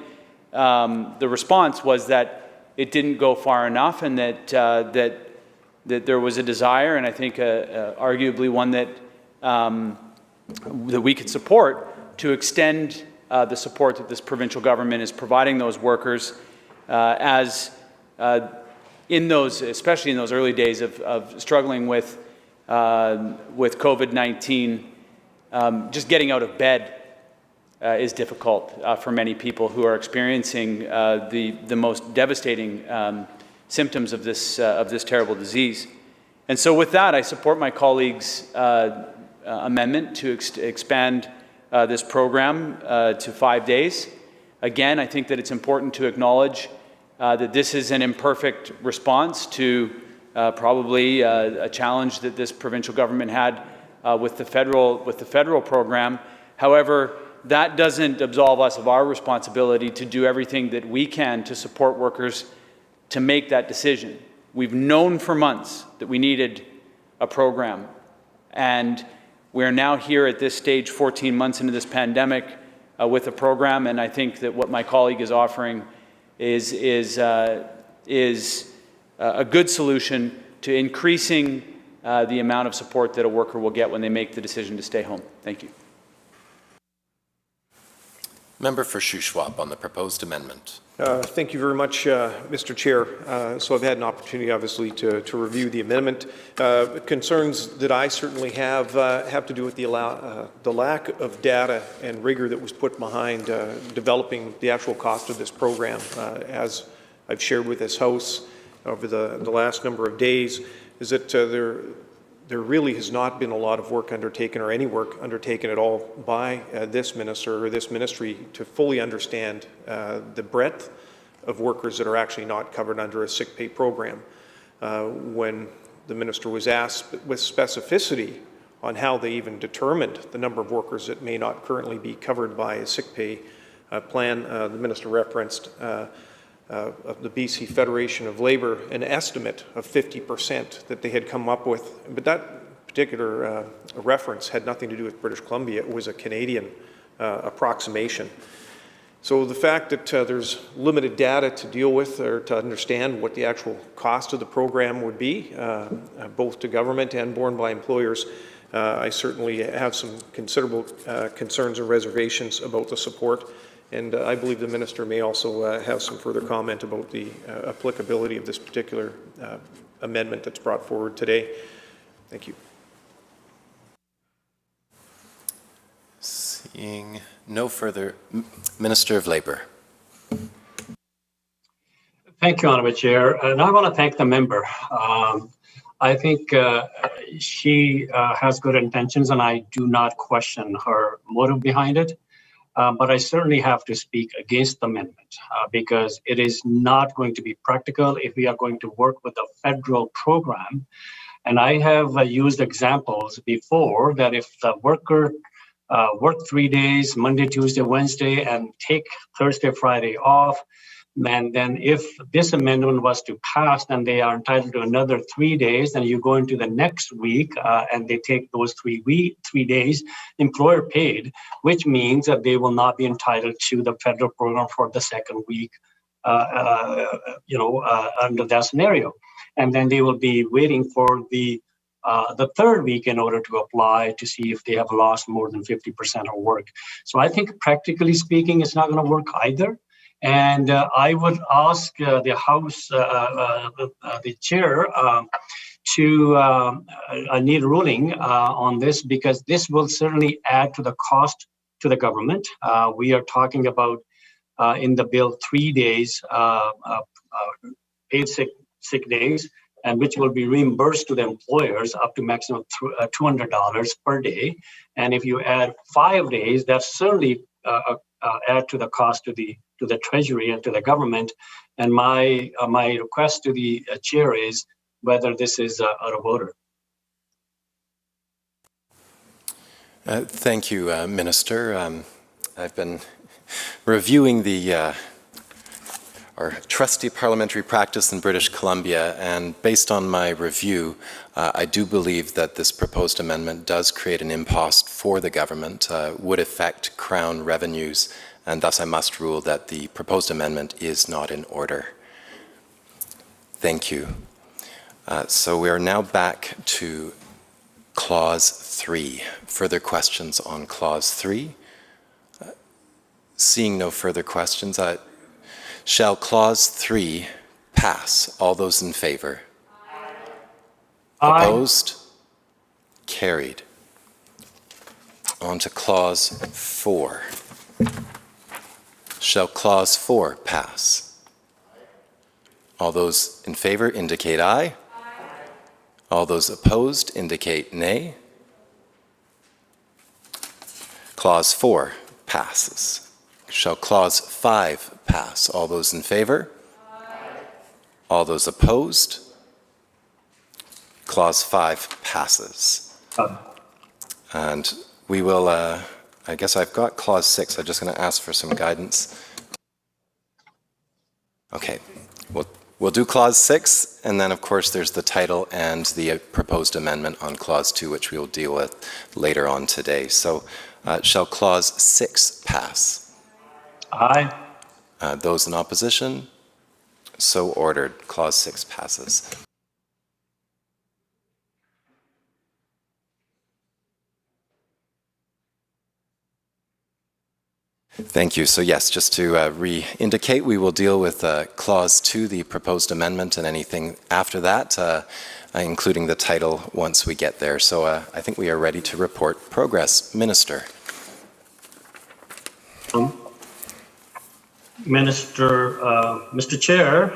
[SPEAKER 15] the response was that it didn't go far enough, and that that there was a desire, and I think arguably one that that we could support, to extend the support that this provincial government is providing those workers as in those, especially in those early days of struggling with COVID-19, just getting out of bed is difficult for many people who are experiencing the most devastating symptoms of this terrible disease. And so with that, I support my colleague's amendment to expand this program to 5 days. Again, I think that it's important to acknowledge that this is an imperfect response to probably a challenge that this provincial government had with the federal program. However, that doesn't absolve us of our responsibility to do everything that we can to support workers to make that decision. We've known for months that we needed a program, and we're now here at this stage, 14 months into this pandemic, with a program, and I think that what my colleague is offering is a good solution to increasing the amount of support that a worker will get when they make the decision to stay home. Thank you.
[SPEAKER 22] Member for Shuswap on the proposed amendment.
[SPEAKER 23] Thank you very much, Mr. Chair. So I've had an opportunity, obviously, to review the amendment. Concerns that I certainly have to do with the lack of data and rigor that was put behind developing the actual cost of this program. As I've shared with this House over the last number of days, is that there really has not been a lot of work undertaken, or any work undertaken at all, by this minister or this ministry to fully understand the breadth of workers that are actually not covered under a sick pay program. When the minister was asked with specificity on how they even determined the number of workers that may not currently be covered by a sick pay plan, the minister referenced of the BC Federation of Labour an estimate of 50% that they had come up with. But that particular reference had nothing to do with British Columbia. It was a Canadian approximation. So the fact that there's limited data to deal with or to understand what the actual cost of the program would be, both to government and borne by employers, I certainly have some considerable concerns and reservations about the support. And I believe the minister may also have some further comment about the applicability of this particular amendment that's brought forward today. Thank you.
[SPEAKER 22] Seeing no further, Minister of Labour.
[SPEAKER 24] Thank you, Honourable Chair. And I want to thank the member. I think she has good intentions, and I do not question her motive behind it. But I certainly have to speak against the amendment because it is not going to be practical if we are going to work with a federal program. And I have used examples before that if the worker work 3 days, Monday, Tuesday, Wednesday, and take Thursday, Friday off. And then if this amendment was to pass, then they are entitled to another 3 days. And you go into the next week and they take those 3 days employer paid, which means that they will not be entitled to the federal program for the second week, under that scenario. And then they will be waiting for the third week in order to apply to see if they have lost more than 50% of work. So I think practically speaking, it's not going to work either. And I would ask the House, the chair, to need a ruling on this, because this will certainly add to the cost to the government. We are talking about in the bill 3 days paid sick days, and which will be reimbursed to the employers up to maximum $200 per day. And if you add 5 days, that's certainly add to the cost to the Treasury and to the government. And my request to the chair is whether this is out of order.
[SPEAKER 22] Thank you, Minister. I've been reviewing our trusty parliamentary practice in British Columbia, and based on my review, I do believe that this proposed amendment does create an impost for the government, would affect Crown revenues, and thus I must rule that the proposed amendment is not in order. Thank you. So we are now back to Clause 3. Further questions on Clause 3? Seeing no further questions, shall Clause 3 pass? All those in favor? Aye. Opposed? Carried. On to Clause 4. Shall Clause 4 pass? All those in favor indicate aye. Aye. All those opposed indicate nay. Clause 4 passes. Shall Clause 5 pass? All those in favor? Aye. All those opposed? Clause 5 passes. And we will, I guess I've got Clause 6. I'm just going to ask for some guidance. Okay, we'll do Clause 6, and then of course there's the title and the proposed amendment on Clause 2, which we will deal with later on today. So shall Clause 6 pass?
[SPEAKER 24] Aye.
[SPEAKER 22] Those in opposition? So ordered. Clause 6 passes. Thank you. So yes, just to re-indicate, we will deal with Clause 2, the proposed amendment, and anything after that, including the title once we get there. So I think we are ready to report progress. Minister.
[SPEAKER 24] Mr. Chair,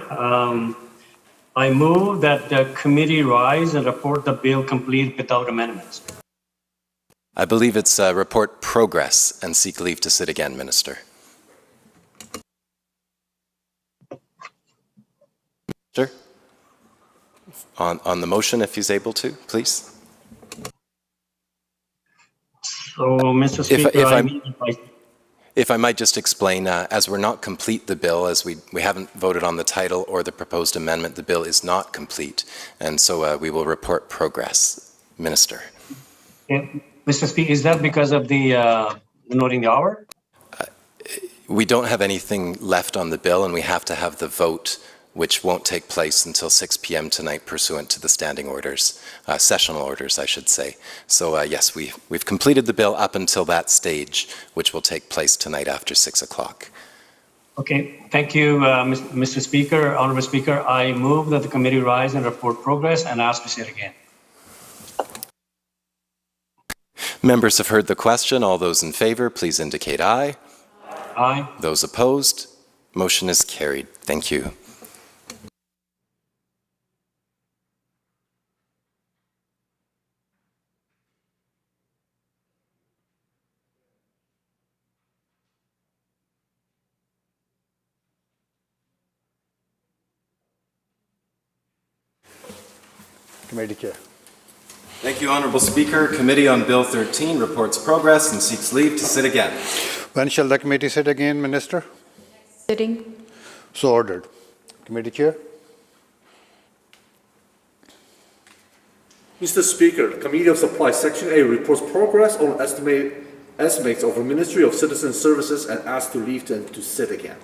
[SPEAKER 24] I move that the committee rise and report the bill complete without amendments.
[SPEAKER 22] I believe it's report progress and seek leave to sit again, Minister. Minister? On the motion, if he's able to, please.
[SPEAKER 24] So, Mr. Speaker,
[SPEAKER 22] if I might just explain, as we're not complete the bill, as we haven't voted on the title or the proposed amendment, the bill is not complete, and so we will report progress. Minister.
[SPEAKER 24] Mr. Speaker, is that because of the noting the hour?
[SPEAKER 22] We don't have anything left on the bill, and we have to have the vote, which won't take place until 6 p.m. tonight pursuant to the standing orders, sessional orders, I should say. So yes, we've completed the bill up until that stage, which will take place tonight after 6 o'clock.
[SPEAKER 24] Okay, thank you, Mr. Speaker. Honorable Speaker, I move that the committee rise and report progress and ask to sit again.
[SPEAKER 22] Members have heard the question. All those in favor, please indicate aye.
[SPEAKER 24] Aye.
[SPEAKER 22] Those opposed, motion is carried. Thank you.
[SPEAKER 1] Committee Chair.
[SPEAKER 22] Thank you, Honourable Speaker. Committee on Bill 13 reports progress and seeks leave to sit again.
[SPEAKER 1] When shall the committee sit again, Minister?
[SPEAKER 12] Sitting.
[SPEAKER 1] So ordered. Committee Chair.
[SPEAKER 3] Mr. Speaker, the Committee of Supply Section A reports progress on estimates of the Ministry of Citizen Services and asks to leave them to sit again.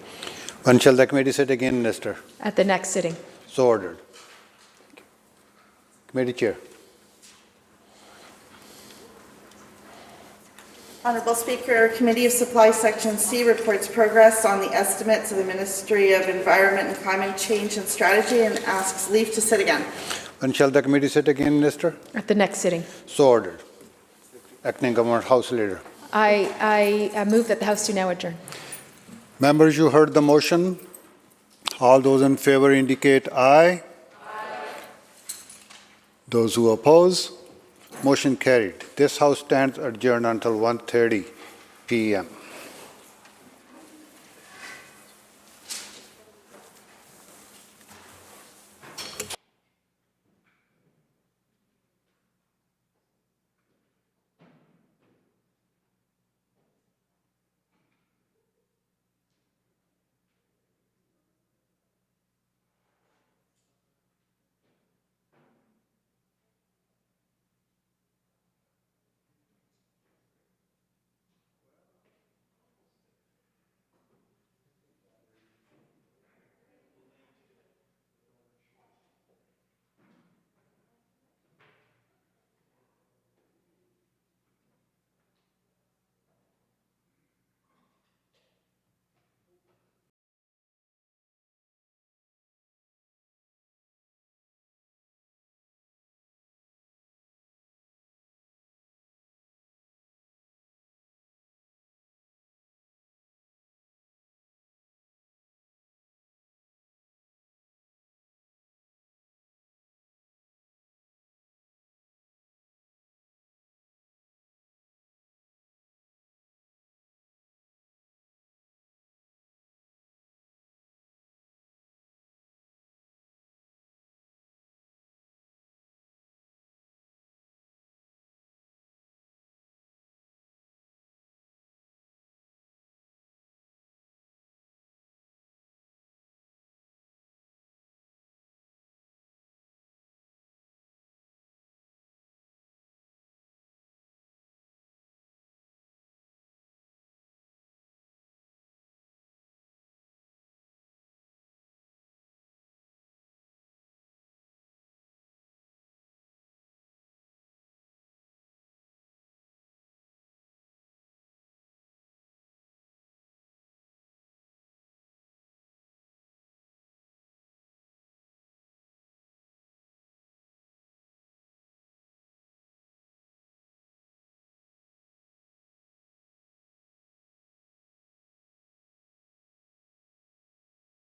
[SPEAKER 1] When shall the committee sit again, Minister?
[SPEAKER 12] At the next sitting.
[SPEAKER 1] So ordered. Committee Chair.
[SPEAKER 4] Honourable Speaker, Committee of Supply Section C reports progress on the estimates of the Ministry of Environment and Climate Change and Strategy and asks leave to sit again.
[SPEAKER 1] When shall the committee sit again, Minister?
[SPEAKER 12] At the next sitting.
[SPEAKER 1] So ordered. Acting Government House Leader.
[SPEAKER 12] I move that the House do now adjourn.
[SPEAKER 1] Members, you heard the motion. All those in favor indicate aye. Those who oppose, motion carried. This House stands adjourned until 1:30 p.m.